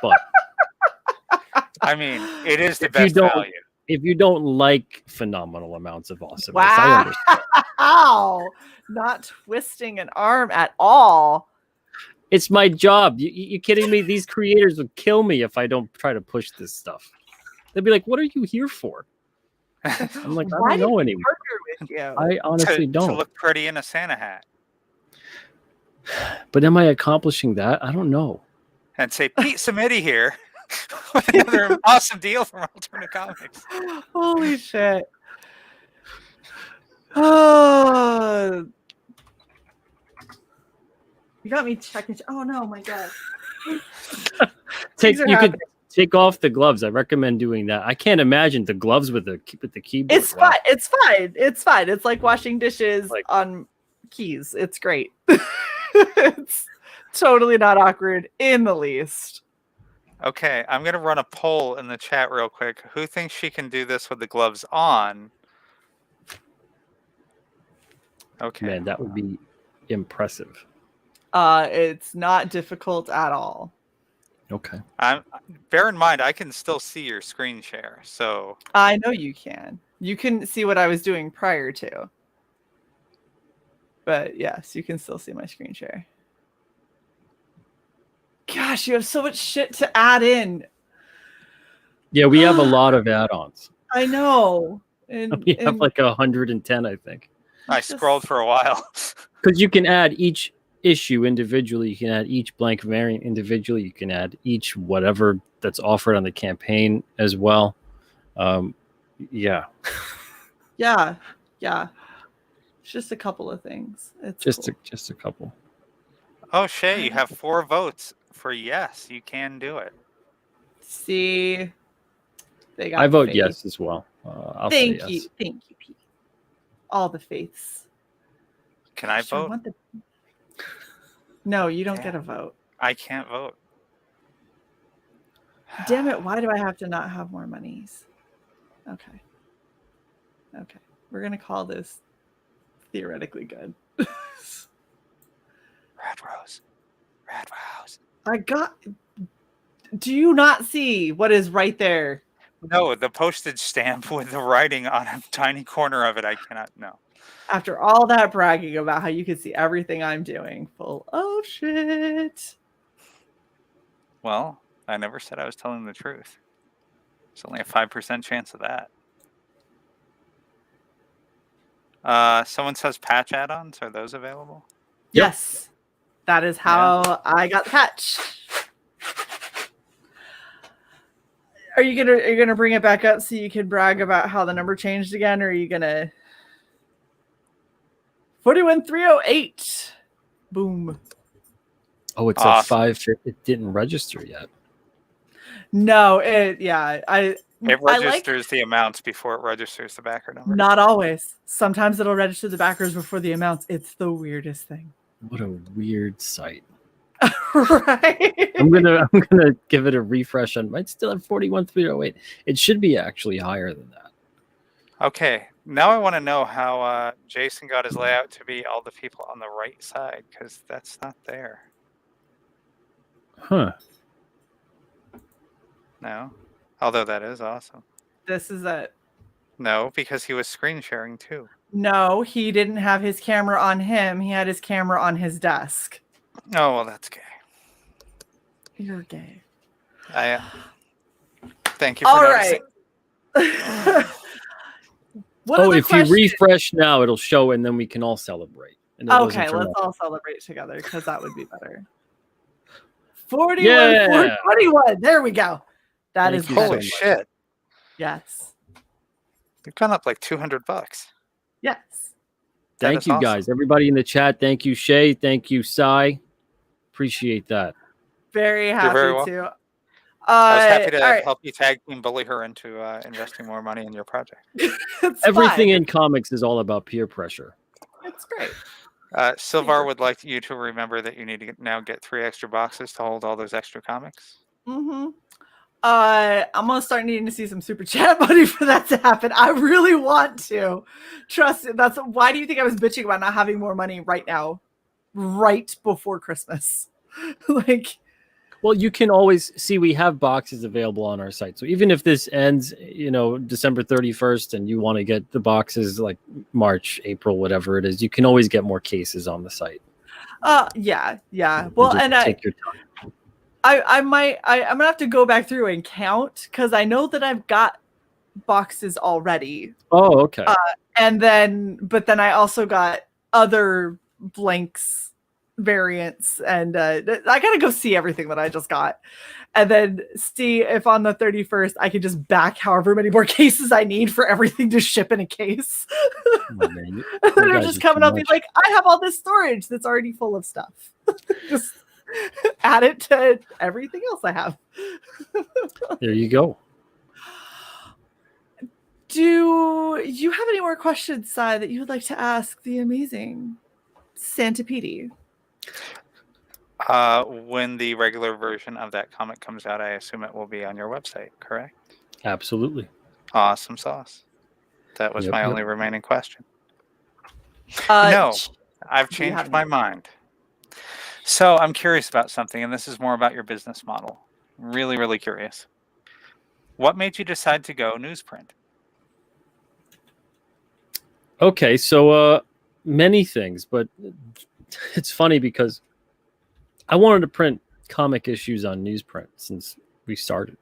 But I mean, it is the if you best don't- value. if you don't like phenomenal amounts of awesomeness, Wow. I understand. Wow. Not twisting an arm at all. It's my job. You kidding me? These creators would kill me if I don't try to push this stuff. They'd be like, "What are you here for?" I'm like, Why I don't know did anymore. Partner with you. I honestly to don't. look pretty in a Santa hat But am I accomplishing that? I don't know. and say Pete Simeti here with another awesome deal from Alterna Comics. Holy shit. Oh, you got me checking. Oh no, my God. You Things are could happening. take off the gloves. I recommend doing that. I can't imagine the gloves with the keyboard. It's Wow. fine. It's fine. It's fine. It's like washing dishes on keys. It's great. It's totally not awkward in the least. Okay, I'm going to run a poll in the chat real quick. Who thinks she can do this with the gloves on? Okay. Man, that would be impressive. It's not difficult at all. Okay. Bear in mind, I can still see your screen share. So I know you can. You can see what I was doing prior to. But yes, you can still see my screen share. Gosh, you have so much shit to add in. Yeah, we have a lot of add-ons. I know. And, We have like 110, I think. I scrolled for a while. Because you can add each issue individually. You can add each blank variant individually. You can add each whatever that's offered on the campaign as well. Yeah. yeah. It's just a couple of things. It's cool. Just a couple. Oh, Shae, you have 4 votes for yes. You can do it. See, they got I vote faith. yes as well. I'll say Thank yes. you, Pete. All the faiths. Can I Gosh, vote? No, you don't get a vote. I can't vote. Damn it! Why do I have to not have more monies? Okay. We're gonna call this theoretically good. Red Rose. I got. Do you not see what is right there? No, the postage stamp with the writing on a tiny corner of it. I cannot. No. After all that bragging about how you can see everything I'm doing, full of shit. Well, I never said I was telling the truth. There's only a 5% chance of that. Someone says patch add-ons. Are those available? Yes. That is how I got the patch. Are you gonna bring it back up so you can brag about how the number changed again, or are you gonna 41308? Boom. Oh, it's Awesome. at 5. It didn't register yet. No, It registers the amounts before it registers the backer number. Not always. Sometimes it'll register the backers before the amounts. It's the weirdest thing. What a weird site. Right. I'm gonna give it a refresh on. It's still at 41308. It should be actually higher than that. Okay, now I want to know how Jason got his layout to be all the people on the right side, because that's not there. Huh. No, although that is awesome. This is it. No, because he was screen sharing too. No, he didn't have his camera on him. He had his camera on his desk. Oh, well, that's gay. You're gay. Thank you for All noticing. right. If you refresh now, it'll show, and then we can all celebrate. And okay, let's all celebrate together because that would be better. 421. There we go. That is holy shit. Yes. You've gone up like $200. Yes. Thank you, guys. Everybody in the chat. Thank you, Shae. Thank you, CY. Appreciate that. Very happy to. I was happy to help you tag team bully her into investing more money in your project. Everything in comics is all about peer pressure. It's great. Silvar would like you to remember that you need to now get 3 extra boxes to hold all those extra comics. Mm-hmm. I'm gonna start needing to see some super chat money for that to happen. I really want to. Trust it. That's why do you think I was bitching about not having more money right now, right before Christmas? Well, you can always see we have boxes available on our site. So even if this ends, December 31st, and you want to get the boxes like March, April, whatever it is, you can always get more cases on the site. Yeah. Well, and take your time. I'm gonna have to go back through and count because I know that I've got boxes already. Oh, okay. But then I also got other blanks variants, and I gotta go see everything that I just got, and then see if on the 31st I can just back however many more cases I need for everything to ship in a case. They're just coming up, be like, I have all this storage that's already full of stuff. Just add it to everything else I have. There you go. Do you have any more questions, Sai, that you would like to ask the amazing Santa Petey? When the regular version of that comic comes out, I assume it will be on your website, correct? Absolutely. Awesome sauce. That was my only remaining question. No, I've changed my mind. So I'm curious about something, and this is more about your business model. Really, really curious. What made you decide to go newsprint? Okay, so many things, but it's funny because I wanted to print comic issues on newsprint since we started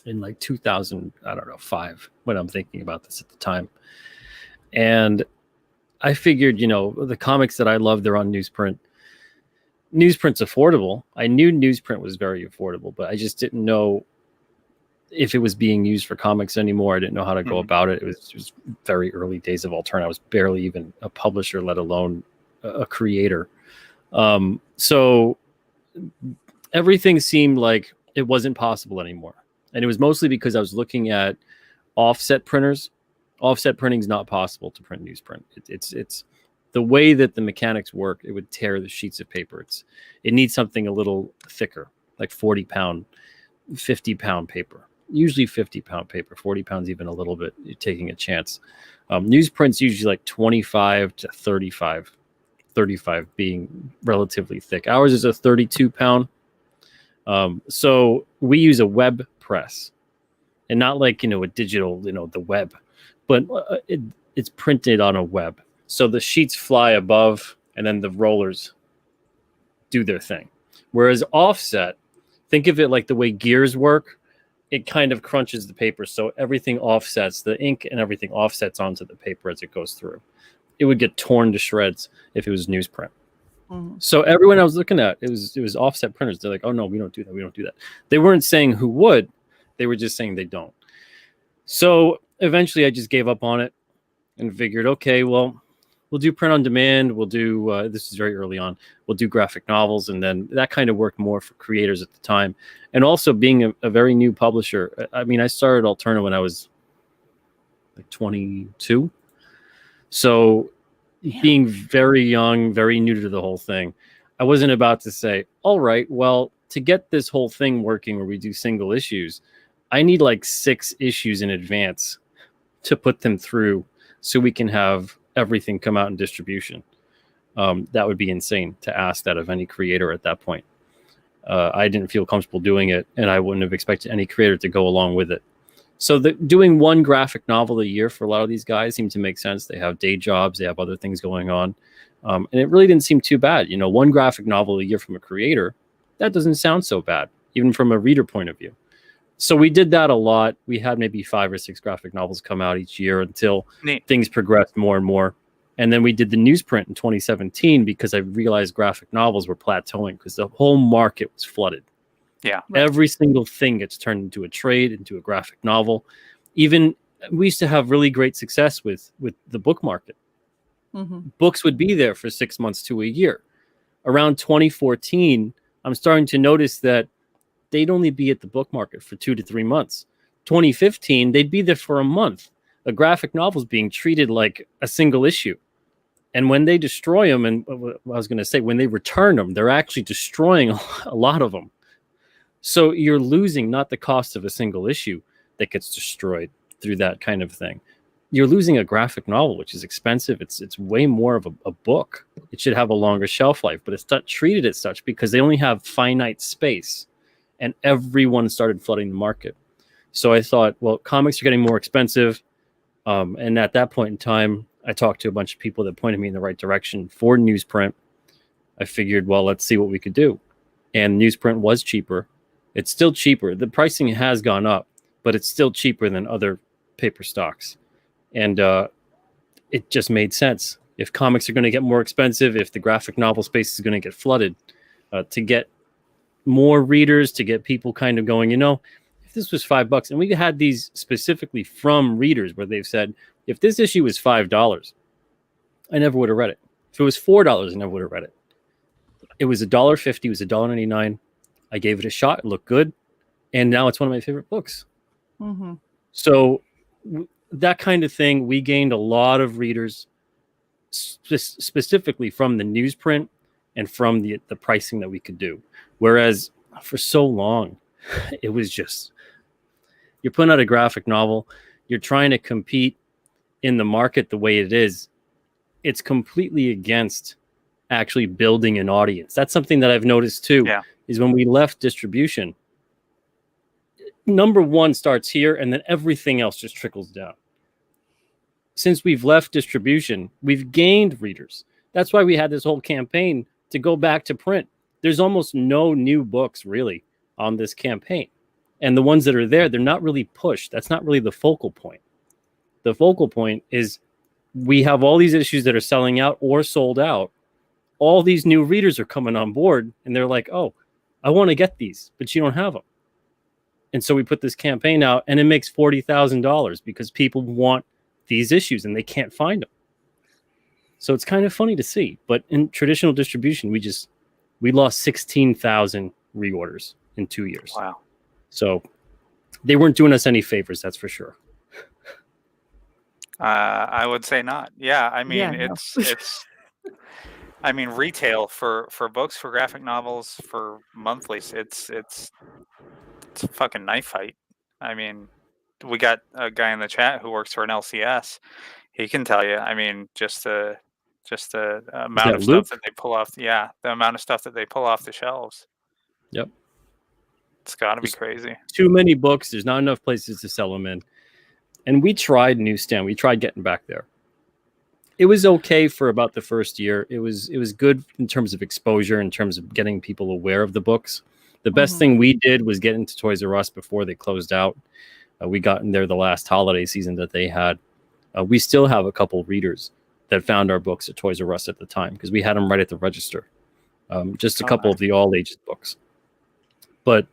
in like 2005 when I'm thinking about this at the time. And I figured, the comics that I love, they're on newsprint. Newsprint's affordable. I knew newsprint was very affordable, but I just didn't know if it was being used for comics anymore. I didn't know how to go about it. It was very early days of Alterna. I was barely even a publisher, let alone a creator. So everything seemed like it wasn't possible anymore. And it was mostly because I was looking at offset printers. Offset printing is not possible to print newsprint. the way that the mechanics work, it would tear the sheets of paper. It needs something a little thicker, like 40-pound, 50-pound paper. Usually 50-pound paper, 40 pounds even a little bit. You're taking a chance. Newsprint's usually like 25 to 35 being relatively thick. Ours is a 32-pound. So we use a web press, and not like, a digital, the web, but it's printed on a web. So the sheets fly above, and then the rollers do their thing. Whereas offset, think of it like the way gears work. It kind of crunches the paper, so everything offsets, the ink and everything offsets onto the paper as it goes through. It would get torn to shreds if it was newsprint. Mm-hmm. So everyone I was looking at, it was offset printers. They're like, oh no, we don't do that. We don't do that. They weren't saying who would. They were just saying they don't. So eventually I just gave up on it and figured, okay, well, we'll do print on demand. We'll do, this is very early on, we'll do graphic novels. And then that kind of worked more for creators at the time. And also being a very new publisher. I mean, I started Alterna when I was like 22. So being very young, very new to the whole thing, I wasn't about to say, all right, well, to get this whole thing working where we do single issues, I need like 6 issues in advance to put them through so we can have everything come out in distribution. That would be insane to ask that of any creator at that point. I didn't feel comfortable doing it, and I wouldn't have expected any creator to go along with it. So doing one graphic novel a year for a lot of these guys seemed to make sense. They have day jobs, they have other things going on. And it really didn't seem too bad. One graphic novel a year from a creator, that doesn't sound so bad, even from a reader point of view. So we did that a lot. We had maybe 5 or 6 graphic novels come out each year until things progressed more and more. And then we did the newsprint in 2017 because I realized graphic novels were plateauing because the whole market was flooded. Yeah. Right. Every single thing gets turned into a trade, into a graphic novel. Even we used to have really great success with the book market. Mm-hmm. Books would be there for 6 months to a year. Around 2014, I'm starting to notice that they'd only be at the book market for 2 to 3 months. 2015, they'd be there for a month. A graphic novel is being treated like a single issue. And when they destroy them, and I was going to say, when they return them, they're actually destroying a lot of them. So you're losing not the cost of a single issue that gets destroyed through that kind of thing. You're losing a graphic novel, which is expensive. It's way more of a book. It should have a longer shelf life, but it's not treated as such because they only have finite space. And everyone started flooding the market. So I thought, well, comics are getting more expensive. And at that point in time, I talked to a bunch of people that pointed me in the right direction for newsprint. I figured, well, let's see what we could do. And newsprint was cheaper. It's still cheaper. The pricing has gone up, but it's still cheaper than other paper stocks. And it just made sense. If comics are going to get more expensive, if the graphic novel space is going to get flooded, to get more readers, to get people kind of going, if this was $5, and we had these specifically from readers where they've said, if this issue was $5, I never would have read it. If it was $4, I never would have read it. It was $1.50, it was $1.99. I gave it a shot. It looked good. And now it's one of my favorite books. Mm-hmm. So that kind of thing, we gained a lot of readers specifically from the newsprint and from the pricing that we could do. Whereas for so long, it was just, you're putting out a graphic novel, you're trying to compete in the market the way it is. It's completely against actually building an audience. That's something that I've noticed too, is when we left distribution, number one starts here and then everything else just trickles down. Since we've left distribution, we've gained readers. That's why we had this whole campaign to go back to print. There's almost no new books really on this campaign. And the ones that are there, they're not really pushed. That's not really the focal point. The focal point is we have all these issues that are selling out or sold out. All these new readers are coming on board and they're like, oh, I want to get these, but you don't have them. And so we put this campaign out and it makes $40,000 because people want these issues and they can't find them. So it's kind of funny to see. But in traditional distribution, we lost 16,000 reorders in 2 years. Wow. So they weren't doing us any favors, that's for sure. I would say not. Yeah, I mean, it's I mean, retail for books, for graphic novels, for monthlies, it's a fucking knife fight. I mean, we got a guy in the chat who works for an LCS. He can tell you. I mean, just the amount that of Luke? stuff that they pull off. Yeah, the amount of stuff that they pull off the shelves. Yep. It's got to be Just crazy. Too many books. There's not enough places to sell them in. And we tried newsstand. We tried getting back there. It was okay for about the first year. It was good in terms of exposure, in terms of getting people aware of the books. The best thing we did was get into Toys R Us before they closed out. We got in there the last holiday season that they had. We still have a couple readers that found our books at Toys R Us at the time because we had them right at the register. Just a couple of the all ages books. But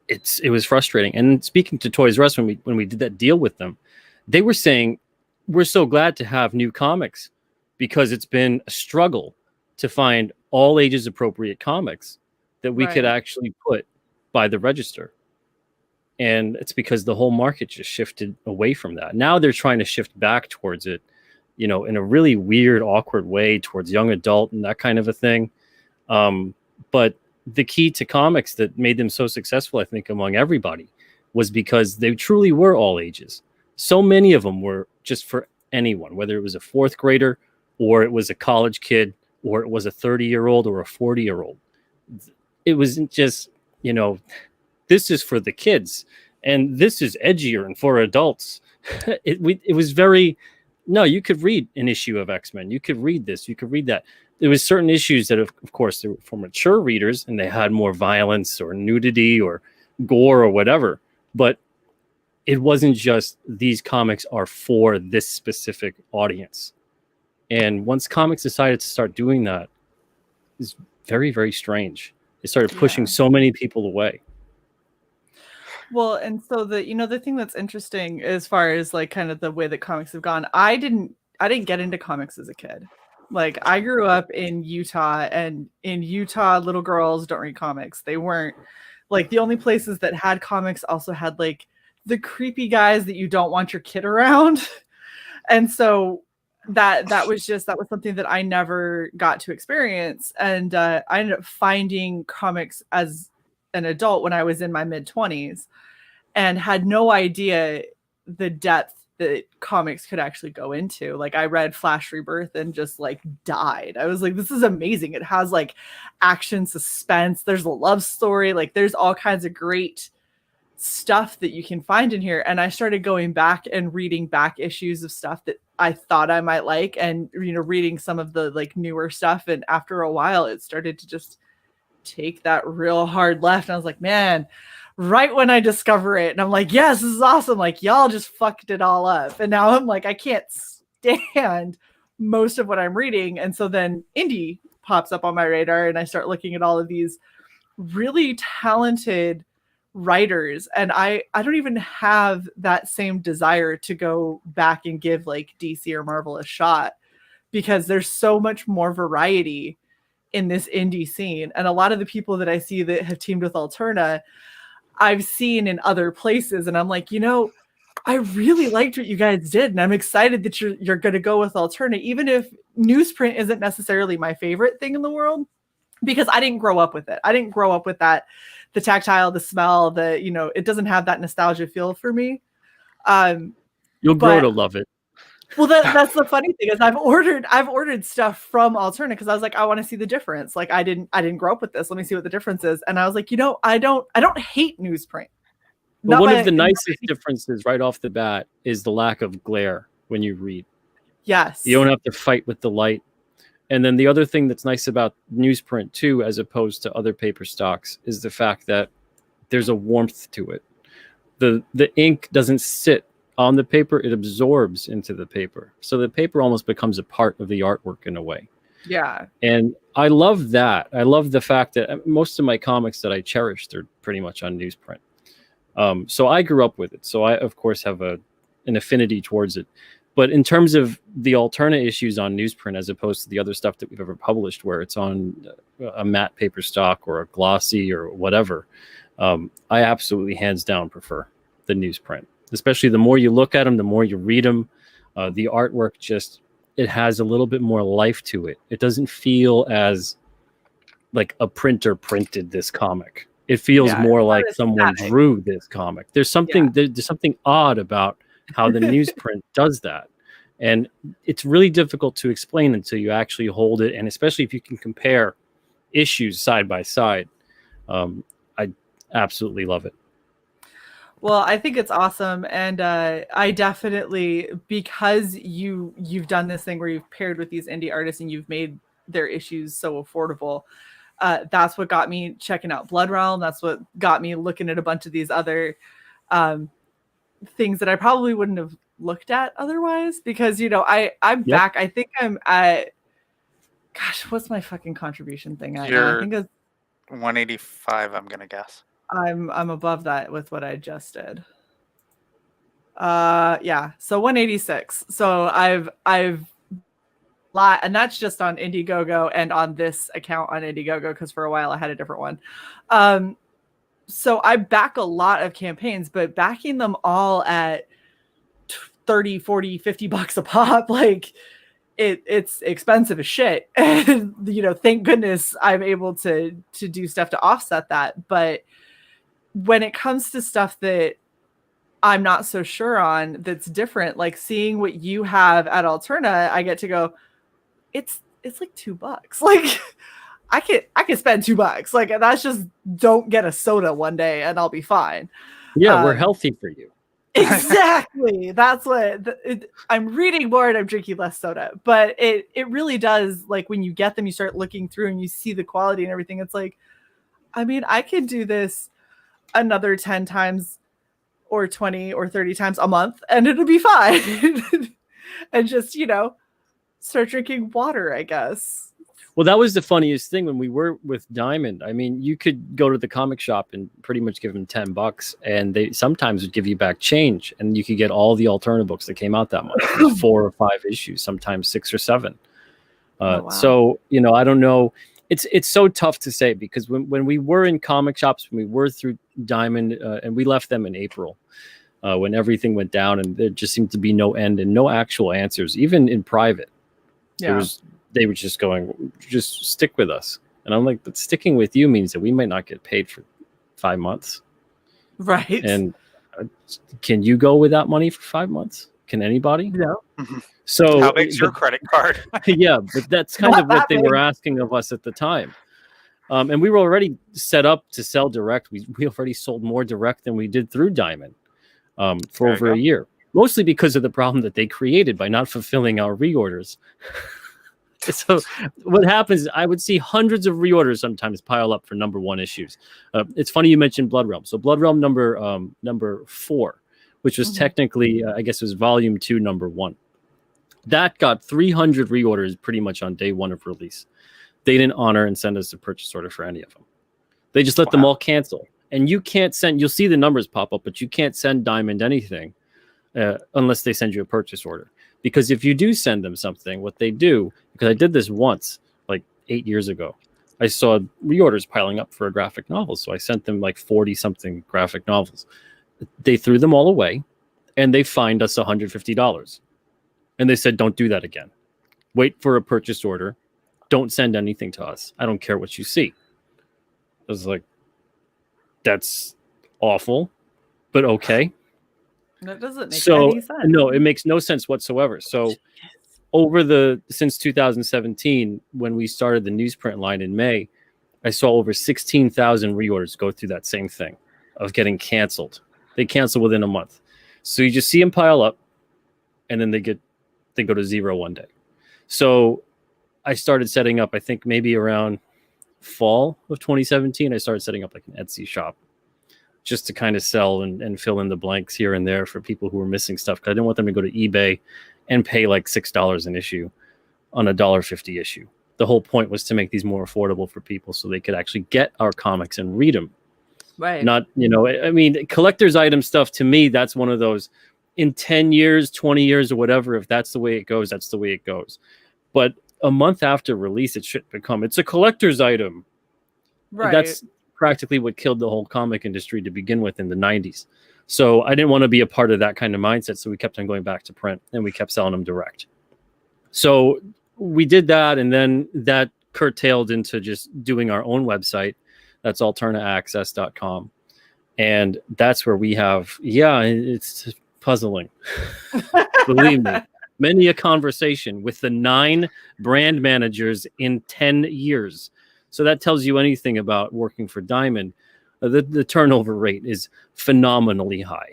it was frustrating. And speaking to Toys R Us, when we did that deal with them, they were saying, we're so glad to have new comics because it's been a struggle to find all ages appropriate comics that we could actually put by the register. And it's because the whole market just shifted away from that. Now they're trying to shift back towards it, in a really weird, awkward way towards young adult and that kind of a thing. But the key to comics that made them so successful, I think, among everybody was because they truly were all ages. So many of them were just for anyone, whether it was a fourth grader or it was a college kid or it was a 30-year-old or a 40-year-old. It wasn't just, this is for the kids and this is edgier and for adults. It was very, no, you could read an issue of X-Men. You could read this, you could read that. There was certain issues that, of course, they were for mature readers and they had more violence or nudity or gore or whatever. But it wasn't just these comics are for this specific audience. And once comics decided to start doing that, it's very, very strange. It started pushing so many people away. Well, and so the thing that's interesting as far as like kind of the way that comics have gone, I didn't get into comics as a kid. Like I grew up in Utah, and in Utah, little girls don't read comics. They weren't like the only places that had comics also had like the creepy guys that you don't want your kid around. And so that was something that I never got to experience. And I ended up finding comics as an adult when I was in my mid-20s and had no idea the depth that comics could actually go into. Like I read Flash Rebirth and just like died. I was like, this is amazing. It has like action, suspense. There's a love story. Like there's all kinds of great stuff that you can find in here. And I started going back and reading back issues of stuff that I thought I might like and, reading some of the like newer stuff. And after a while, it started to just take that real hard left. And I was like, man, right when I discover it, and I'm like, yes, this is awesome. Like y'all just fucked it all up. And now I'm like, I can't stand most of what I'm reading. And so then indie pops up on my radar and I start looking at all of these really talented writers. And I don't even have that same desire to go back and give like DC or Marvel a shot because there's so much more variety in this indie scene. And a lot of the people that I see that have teamed with Alterna, I've seen in other places. And I'm like, I really liked what you guys did. And I'm excited that you're going to go with Alterna, even if newsprint isn't necessarily my favorite thing in the world, because I didn't grow up with it. I didn't grow up with that, the tactile, the smell, it doesn't have that nostalgia feel for me. You'll grow to love it. Well, that's the funny thing is I've ordered stuff from Alterna because I was like, I want to see the difference. Like I didn't grow up with this. Let me see what the difference is. And I was like, I don't hate newsprint. But one of the nicest differences right off the bat is the lack of glare when you read. Yes. You don't have to fight with the light. And then the other thing that's nice about newsprint too, as opposed to other paper stocks, is the fact that there's a warmth to it. The ink doesn't sit on the paper, it absorbs into the paper. So the paper almost becomes a part of the artwork in a way. Yeah. And I love that. I love the fact that most of my comics that I cherish, they're pretty much on newsprint. So I grew up with it. So I, of course, have an affinity towards it. But in terms of the Alterna issues on newsprint, as opposed to the other stuff that we've ever published, where it's on a matte paper stock or a glossy or whatever, I absolutely hands down prefer the newsprint. Especially the more you look at them, the more you read them, the artwork it has a little bit more life to it. It doesn't feel as like a printer printed this comic. It feels more like someone drew this comic. There's something there's something odd about how the newsprint does that. And it's really difficult to explain until you actually hold it, and especially if you can compare issues side by side. I absolutely love it. Well, I think it's awesome, and I definitely, because you've done this thing where you've paired with these indie artists and you've made their issues so affordable. That's what got me checking out Blood Realm. That's what got me looking at a bunch of these other things that I probably wouldn't have looked at otherwise, because I'm back. I think I'm at, gosh, what's my fucking contribution thing at? I think it's 185, I'm gonna guess. I'm above that with what I just did. So 186. So I've and that's just on Indiegogo and on this account on Indiegogo, because for a while I had a different one. So I back a lot of campaigns, but backing them all at 30, 40, 50 bucks a pop, like it's expensive as shit. And thank goodness I'm able to do stuff to offset that. But when it comes to stuff that I'm not so sure on, that's different, like seeing what you have at Alterna, I get to go, it's like $2. Like I can spend $2. Like that's just, don't get a soda one day and I'll be fine. Yeah, we're healthy for you. Exactly. That's what I'm reading more and I'm drinking less soda. But it really does, like when you get them, you start looking through and you see the quality and everything. It's like, I mean, I could do this another 10 times or 20 or 30 times a month and it'll be fine. And just, start drinking water, I guess. Well, that was the funniest thing when we were with Diamond. I mean, you could go to the comic shop and pretty much give them $10, and they sometimes would give you back change, and you could get all the Alterna books that came out that month, 4 or 5 issues, sometimes 6 or 7. Wow. So, I don't know. It's so tough to say, because when we were in comic shops, when we were through Diamond, and we left them in April, when everything went down, and there just seemed to be no end and no actual answers, even in private. Yeah. They were just going, just stick with us. And I'm like, but sticking with you means that we might not get paid for 5 months. Right. And can you go without money for 5 months? Can anybody? No. So how big's your credit card? Yeah, but that's kind of what they were asking of us at the time. And we were already set up to sell direct. We already sold more direct than we did through Diamond for over a year. Mostly because of the problem that they created by not fulfilling our reorders. So what happens is I would see hundreds of reorders sometimes pile up for number 1 issues. It's funny you mentioned Blood Realm. So Blood Realm number 4, which was technically, I guess it was volume 2, number 1. That got 300 reorders pretty much on day 1 of release. They didn't honor and send us a purchase order for any of them. They just let them all cancel. And you can't send, you'll see the numbers pop up, but you can't send Diamond anything unless they send you a purchase order. Because if you do send them something, what they do, because I did this once, like 8 years ago, I saw reorders piling up for a graphic novel. So I sent them like 40 something graphic novels. They threw them all away and they fined us $150. And they said, don't do that again. Wait for a purchase order. Don't send anything to us. I don't care what you see. I was like, that's awful, but okay. That doesn't make any sense. No, it makes no sense whatsoever. So since 2017, when we started the newsprint line in May, I saw over 16,000 reorders go through that same thing of getting canceled. They cancel within a month. So you just see them pile up and then they go to 0 one day. So I started setting up, I think maybe around fall of 2017, I started setting up like an Etsy shop just to kind of sell and fill in the blanks here and there for people who were missing stuff. Because I didn't want them to go to eBay and pay like $6 an issue on a $1.50 issue. The whole point was to make these more affordable for people so they could actually get our comics and read them. Right. Not, I mean, collector's item stuff, to me, that's one of those in 10 years, 20 years or whatever, if that's the way it goes, that's the way it goes. But a month after release, it should become, it's a collector's item. Right. That's practically what killed the whole comic industry to begin with in the 90s. So I didn't want to be a part of that kind of mindset. So we kept on going back to print and we kept selling them direct. So we did that, and then that curtailed into just doing our own website. That's Alterna-access.com. And that's where we have, it's puzzling. Believe me, many a conversation with the 9 brand managers in 10 years. So that tells you anything about working for Diamond. The turnover rate is phenomenally high.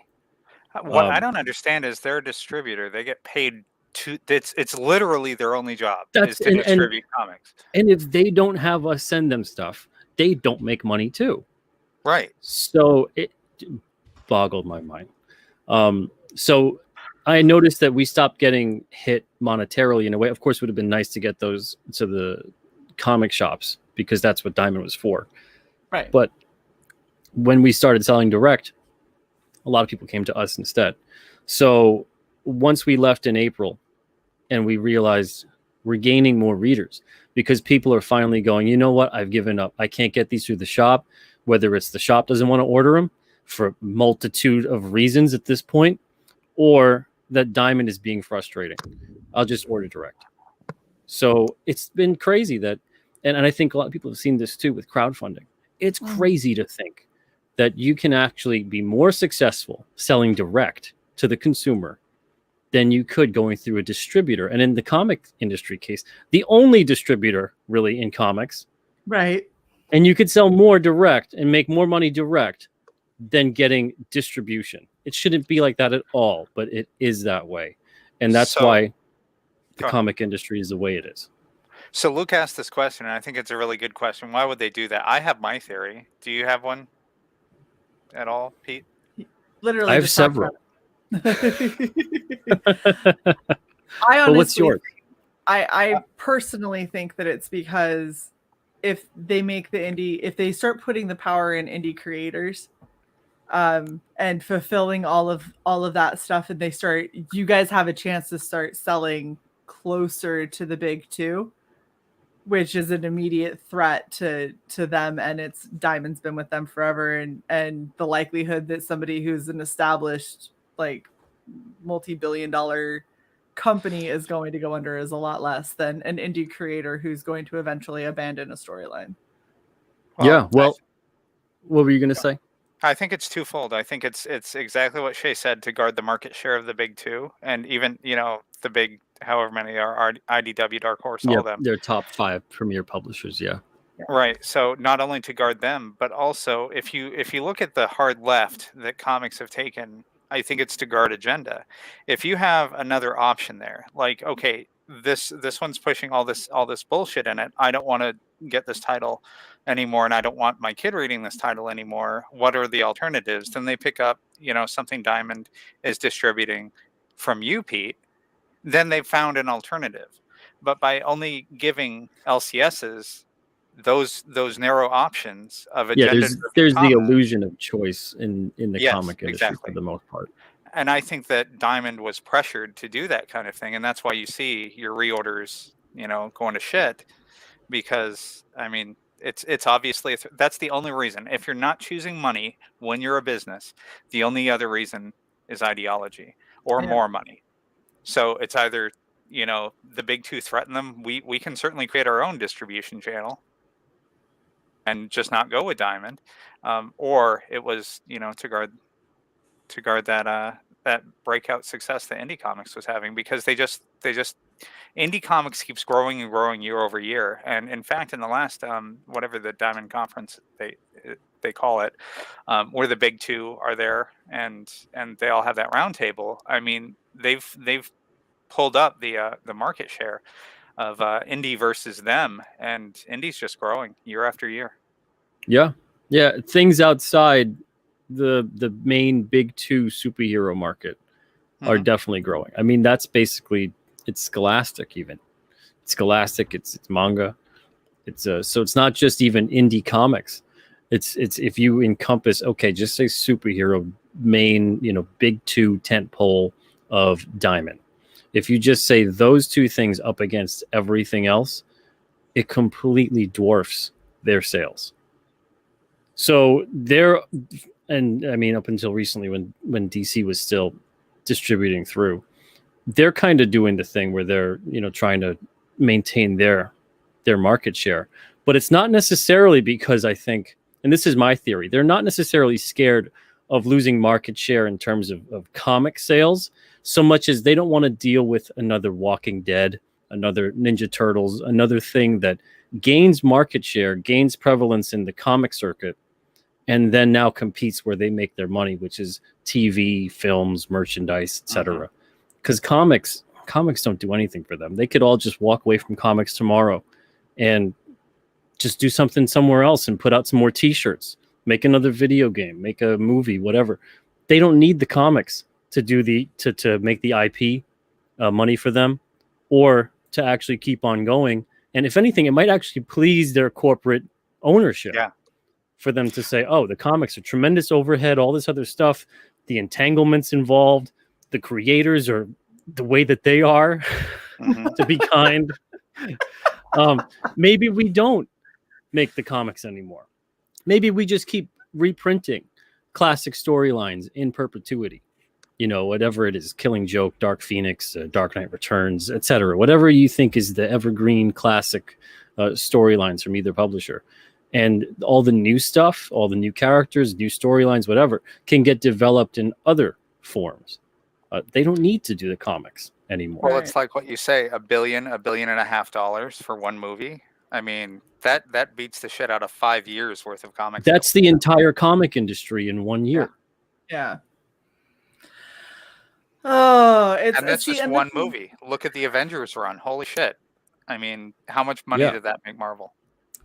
What I don't understand is they're a distributor. They get paid to, it's literally their only job is to distribute comics. And if they don't have us send them stuff, they don't make money too. Right. So it boggled my mind. So I noticed that we stopped getting hit monetarily in a way. Of course, it would have been nice to get those to the comic shops because that's what Diamond was for. Right. But when we started selling direct, a lot of people came to us instead. So once we left in April and we realized we're gaining more readers because people are finally going, you know what? I've given up. I can't get these through the shop, whether it's the shop doesn't want to order them for a multitude of reasons at this point, or that Diamond is being frustrating. I'll just order direct. So it's been crazy that, and I think a lot of people have seen this too with crowdfunding. It's crazy to think that you can actually be more successful selling direct to the consumer than you could going through a distributor. And in the comic industry case, the only distributor really in comics. Right. And you could sell more direct and make more money direct than getting distribution. It shouldn't be like that at all, but it is that way. And that's why the comic industry is the way it is. So Luke asked this question, and I think it's a really good question. Why would they do that? I have my theory. Do you have one at all, Pete? Literally, I have several. I honestly, what's yours? I personally think that it's because if they make if they start putting the power in indie creators, and fulfilling all of that stuff, and you guys have a chance to start selling closer to the big 2, which is an immediate threat to them, and it's Diamond's been with them forever, and the likelihood that somebody who's an established like multi-billion-dollar company is going to go under is a lot less than an indie creator who's going to eventually abandon a storyline. Well, what were you going to say? I think it's twofold. I think it's exactly what Shae said, to guard the market share of the big 2, and even the big however many are IDW, Dark Horse, all of them. They're top 5 premier publishers. Yeah. Right. So not only to guard them, but also if you look at the hard left that comics have taken, I think it's to guard agenda. If you have another option there, like, okay, this one's pushing all this bullshit in it. I don't want to get this title anymore, and I don't want my kid reading this title anymore. What are the alternatives? Then they pick up, something Diamond is distributing from you, Pete. Then they've found an alternative. But by only giving LCSs those narrow options of agenda, there's the illusion of choice in the comic industry for the most part. And I think that Diamond was pressured to do that kind of thing, and that's why you see your reorders, going to shit, because I mean, it's obviously that's the only reason. If you're not choosing money when you're a business, the only other reason is ideology or more money. So it's either the big 2 threaten them. We can certainly create our own distribution channel and just not go with Diamond, or it was to guard that breakout success that indie comics was having, because they just indie comics keeps growing and growing year over year. And in fact, in the last whatever the Diamond conference they call it, where the big 2 are there and they all have that round table, I mean, they've pulled up the market share of indie versus them, and indie's just growing year after year. Yeah Things outside the main big 2 superhero market are definitely growing. I mean, that's basically, it's Scholastic. Even it's Scholastic, it's manga, so it's not just even indie comics. It's if you encompass, just say superhero, main big 2 tentpole of Diamond. If you just say those 2 things up against everything else, it completely dwarfs their sales. So and I mean, up until recently when DC was still distributing through, they're kind of doing the thing where they're, trying to maintain their market share. But it's not necessarily because I think, and this is my theory, they're not necessarily scared of losing market share in terms of comic sales, so much as they don't want to deal with another Walking Dead, another Ninja Turtles, another thing that gains market share, gains prevalence in the comic circuit, and then now competes where they make their money, which is TV, films, merchandise, etc. Because comics don't do anything for them. They could all just walk away from comics tomorrow and just do something somewhere else and put out some more t-shirts, make another video game, make a movie, whatever. They don't need the comics to do to make the IP money for them, or to actually keep on going. And if anything, it might actually please their corporate ownership for them to say, oh, the comics are tremendous overhead, all this other stuff, the entanglements involved, the creators are the way that they are, to be kind. Maybe we don't make the comics anymore. Maybe we just keep reprinting classic storylines in perpetuity. Whatever it is, Killing Joke, Dark Phoenix, Dark Knight Returns, etc. Whatever you think is the evergreen classic storylines from either publisher. And all the new stuff, all the new characters, new storylines, whatever, can get developed in other forms. They don't need to do the comics anymore. Well, it's like what you say, $1 billion and a half for one movie. I mean, that beats the shit out of 5 years worth of comics. That's the entire comic industry in 1 year. Yeah. Oh, that's just one movie. Look at the Avengers run. Holy shit. I mean, how much money did that make Marvel?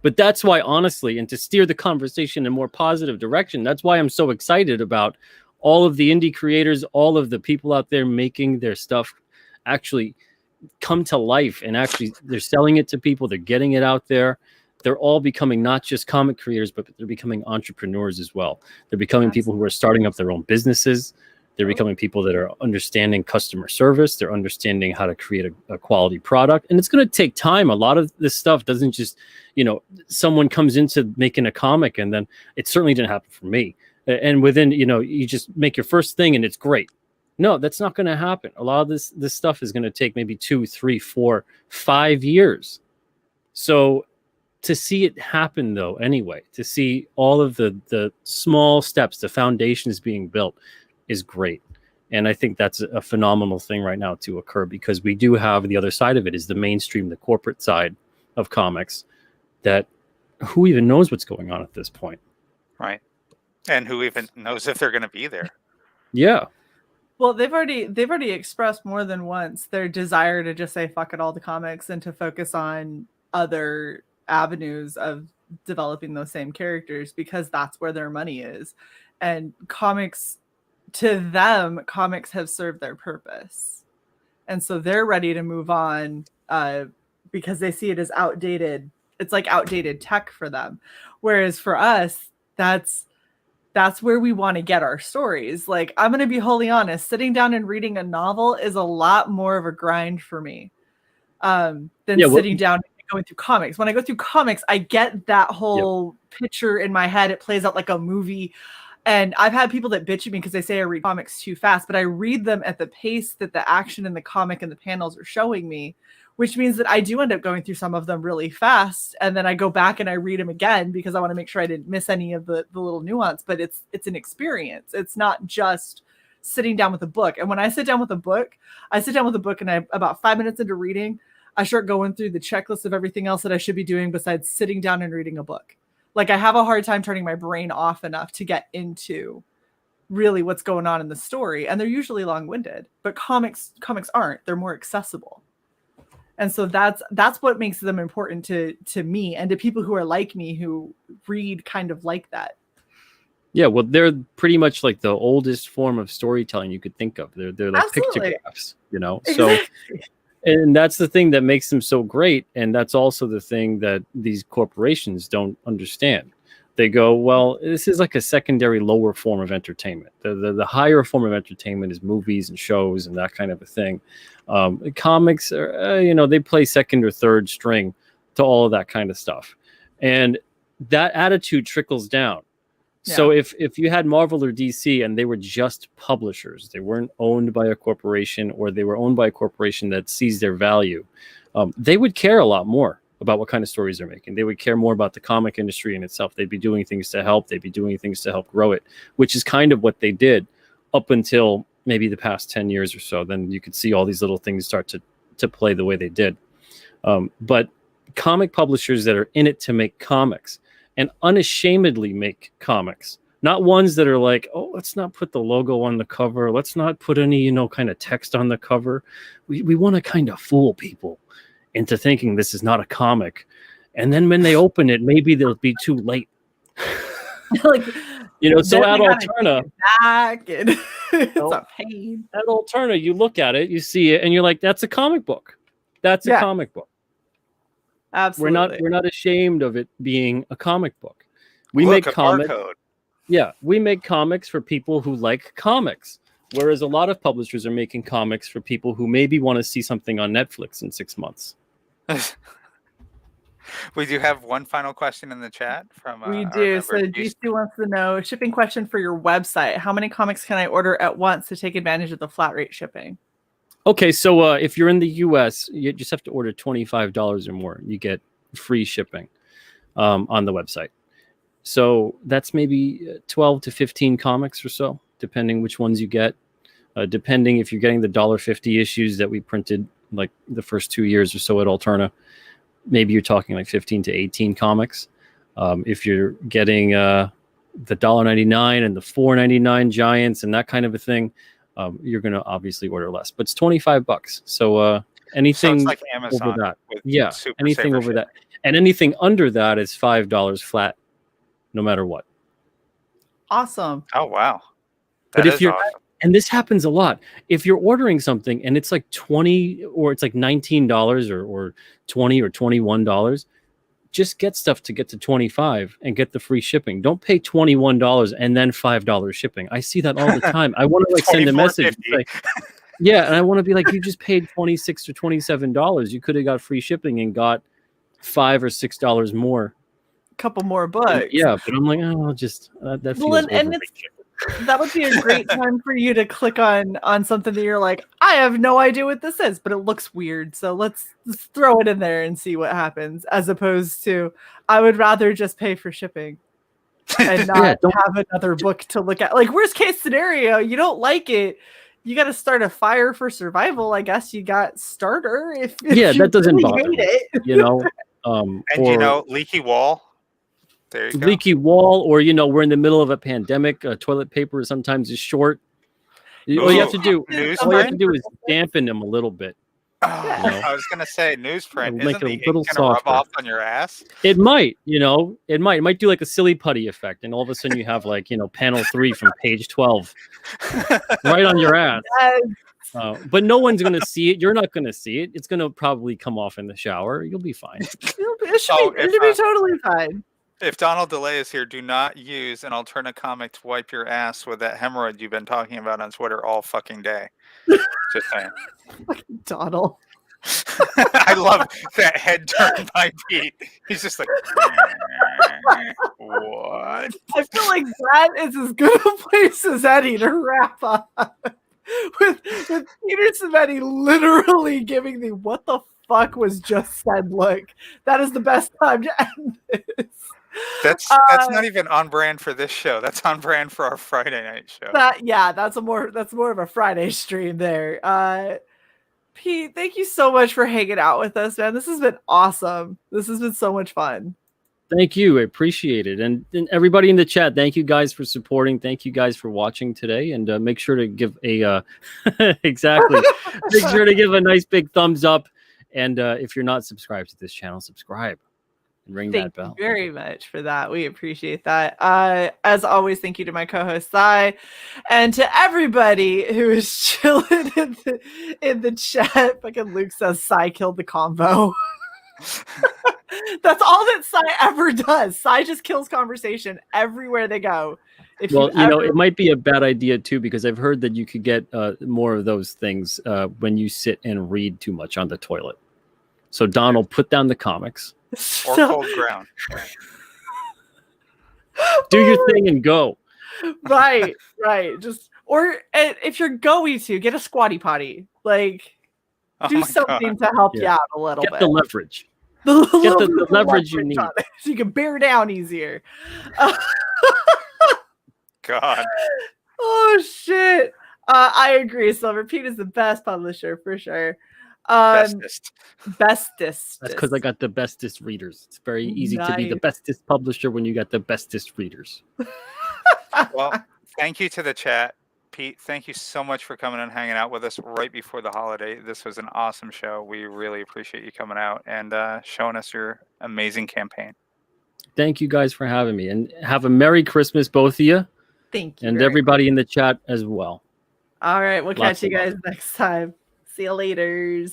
But that's why, honestly, and to steer the conversation in a more positive direction, that's why I'm so excited about all of the indie creators, all of the people out there making their stuff actually come to life, and actually they're selling it to people, they're getting it out there. They're all becoming not just comic creators, but they're becoming entrepreneurs as well. They're becoming people who are starting up their own businesses. They're becoming people that are understanding customer service. They're understanding how to create a quality product. And it's going to take time. A lot of this stuff doesn't just, someone comes into making a comic, and then it certainly didn't happen for me. And within, you just make your first thing and it's great. No, that's not going to happen. A lot of this stuff is going to take maybe 2, 3, 4, 5 years. So to see it happen, though, anyway, to see all of the small steps, the foundations being built, is great. And I think that's a phenomenal thing right now to occur, because we do have the other side of it, is the mainstream, the corporate side of comics, that who even knows what's going on at this point. Right. And who even knows if they're going to be there. Yeah. Well, they've already expressed more than once their desire to just say fuck it all to comics and to focus on other avenues of developing those same characters, because that's where their money is. And comics, to them, comics have served their purpose. And so they're ready to move on because they see it as outdated. It's like outdated tech for them. Whereas for us, that's where we want to get our stories. Like, I'm going to be wholly honest, sitting down and reading a novel is a lot more of a grind for me than sitting down and going through comics. When I go through comics, I get that whole picture in my head. It plays out like a movie. And I've had people that bitch at me because they say I read comics too fast, but I read them at the pace that the action in the comic and the panels are showing me, which means that I do end up going through some of them really fast. And then I go back and I read them again because I want to make sure I didn't miss any of the little nuance, but it's an experience. It's not just sitting down with a book. And when I sit down with a book, and about 5 minutes into reading, I start going through the checklist of everything else that I should be doing besides sitting down and reading a book. Like, I have a hard time turning my brain off enough to get into really what's going on in the story. And they're usually long-winded, but comics aren't. They're more accessible. And so that's what makes them important to me and to people who are like me, who read kind of like that. Yeah, well, they're pretty much like the oldest form of storytelling you could think of. They're like pictographs, Exactly. So, and that's the thing that makes them so great. And that's also the thing that these corporations don't understand. They go, well, this is like a secondary, lower form of entertainment. The higher form of entertainment is movies and shows and that kind of a thing. Comics are, they play second or third string to all of that kind of stuff. And that attitude trickles down So if you had Marvel or DC and they were just publishers, they weren't owned by a corporation, or they were owned by a corporation that sees their value, they would care a lot more about what kind of stories they're making. They would care more about the comic industry in itself. They'd be doing things to help. They'd be doing things to help grow it, which is kind of what they did up until maybe the past 10 years or so. Then you could see all these little things start to play the way they did. But comic publishers that are in it to make comics and unashamedly make comics, not ones that are like, oh, let's not put the logo on the cover. Let's not put any, kind of text on the cover. We want to kind of fool people into thinking this is not a comic. And then when they open it, maybe they'll be too late. Like, so at Alterna, it's a pain. At Alterna, you look at it, you see it, and you're like, that's a comic book. That's a comic book. Absolutely. We're not ashamed of it being a comic book. We make comics. Yeah, we make comics for people who like comics. Whereas a lot of publishers are making comics for people who maybe want to see something on Netflix in 6 months. We do have one final question in the chat from we do. So DC wants to know, shipping question for your website. How many comics can I order at once to take advantage of the flat rate shipping? Okay, so if you're in the US, you just have to order $25 or more. You get free shipping on the website. So that's maybe 12 to 15 comics or so, depending which ones you get. Depending if you're getting the $1.50 issues that we printed like the first 2 years or so at Alterna, maybe you're talking like 15 to 18 comics. If you're getting the $1.99 and the $4.99 giants and that kind of a thing, you're going to obviously order less. But it's $25. So anything so it's like Amazon over that, shipping. anything over that, and anything under that is $5 flat, no matter what. Awesome. Oh wow! But if you're awesome. And this happens a lot. If you're ordering something and it's like $20 or it's like $19 or $20 or $21, just get stuff to get to $25 and get the free shipping. Don't pay $21 and then $5 shipping. I see that all the time. I want to like send a message. Like, yeah, and I want to be like, you just paid $26 or $27. You could have got free shipping and got $5 or $6 more. A couple more bucks. Yeah, but I'm like, oh, I'll just that feels that would be a great time for you to click on something that you're like, I have no idea what this is, but it looks weird. So let's throw it in there and see what happens, as opposed to, I would rather just pay for shipping and not have another book to look at. Like, worst case scenario, you don't like it, you got to start a fire for survival. I guess you got starter. If that doesn't bother me, and leaky wall. There you go. Leaky wall, or we're in the middle of a pandemic. Toilet paper sometimes is short. All you have to do is dampen them a little bit. I was gonna say newsprint. Like Isn't the a little ink gonna softer. rub off on your ass? It might, it might do like a silly putty effect, and all of a sudden you have like panel 3 from page 12 right on your ass. But no one's gonna see it. You're not gonna see it. It's gonna probably come off in the shower. You'll be fine. It should be totally fine. If Donald DeLay is here, do not use an Alterna comic to wipe your ass with that hemorrhoid you've been talking about on Twitter all fucking day. Just saying. Donald. I love that head turn by Pete. He's just like, what? I feel like that is as good a place as any to wrap up. With Peter Simeti literally giving the what the fuck was just said look. That is the best time to end this. That's not even on brand for this show. That's on brand for our Friday night show. That's more of a Friday stream there. Pete, thank you so much for hanging out with us, man. This has been awesome. This has been so much fun. Thank you. I appreciate it. And everybody in the chat, thank you guys for supporting. Thank you guys for watching today. And make sure to give a exactly. Make sure to give a nice big thumbs up. And if you're not subscribed to this channel, subscribe. And ring that bell. Thank you very much for that. We appreciate that. As always, thank you to my co-host CY, and to everybody who is chilling in the chat. Fucking Luke says CY killed the convo. That's all that CY ever does. CY just kills conversation everywhere they go. It might be a bad idea too, because I've heard that you could get more of those things when you sit and read too much on the toilet. So Donald, put down the comics. Or cold ground. Do your thing and go. Right. Just or if you're going to get a squatty potty, like do something to help you out a little bit. Get the leverage. Get the leverage you need. So you can bear down easier. God. Oh shit. I agree. Silver Pete is the best publisher for sure. Bestest. That's because I got the bestest readers. It's very easy to be the bestest publisher when you got the bestest readers. Well, thank you to the chat. Pete, thank you so much for coming and hanging out with us right before the holiday. This was an awesome show. We really appreciate you coming out and showing us your amazing campaign. Thank you guys for having me. And have a Merry Christmas, both of you. Thank you. And everybody in the chat as well. All right. We'll catch you guys next time. See you later.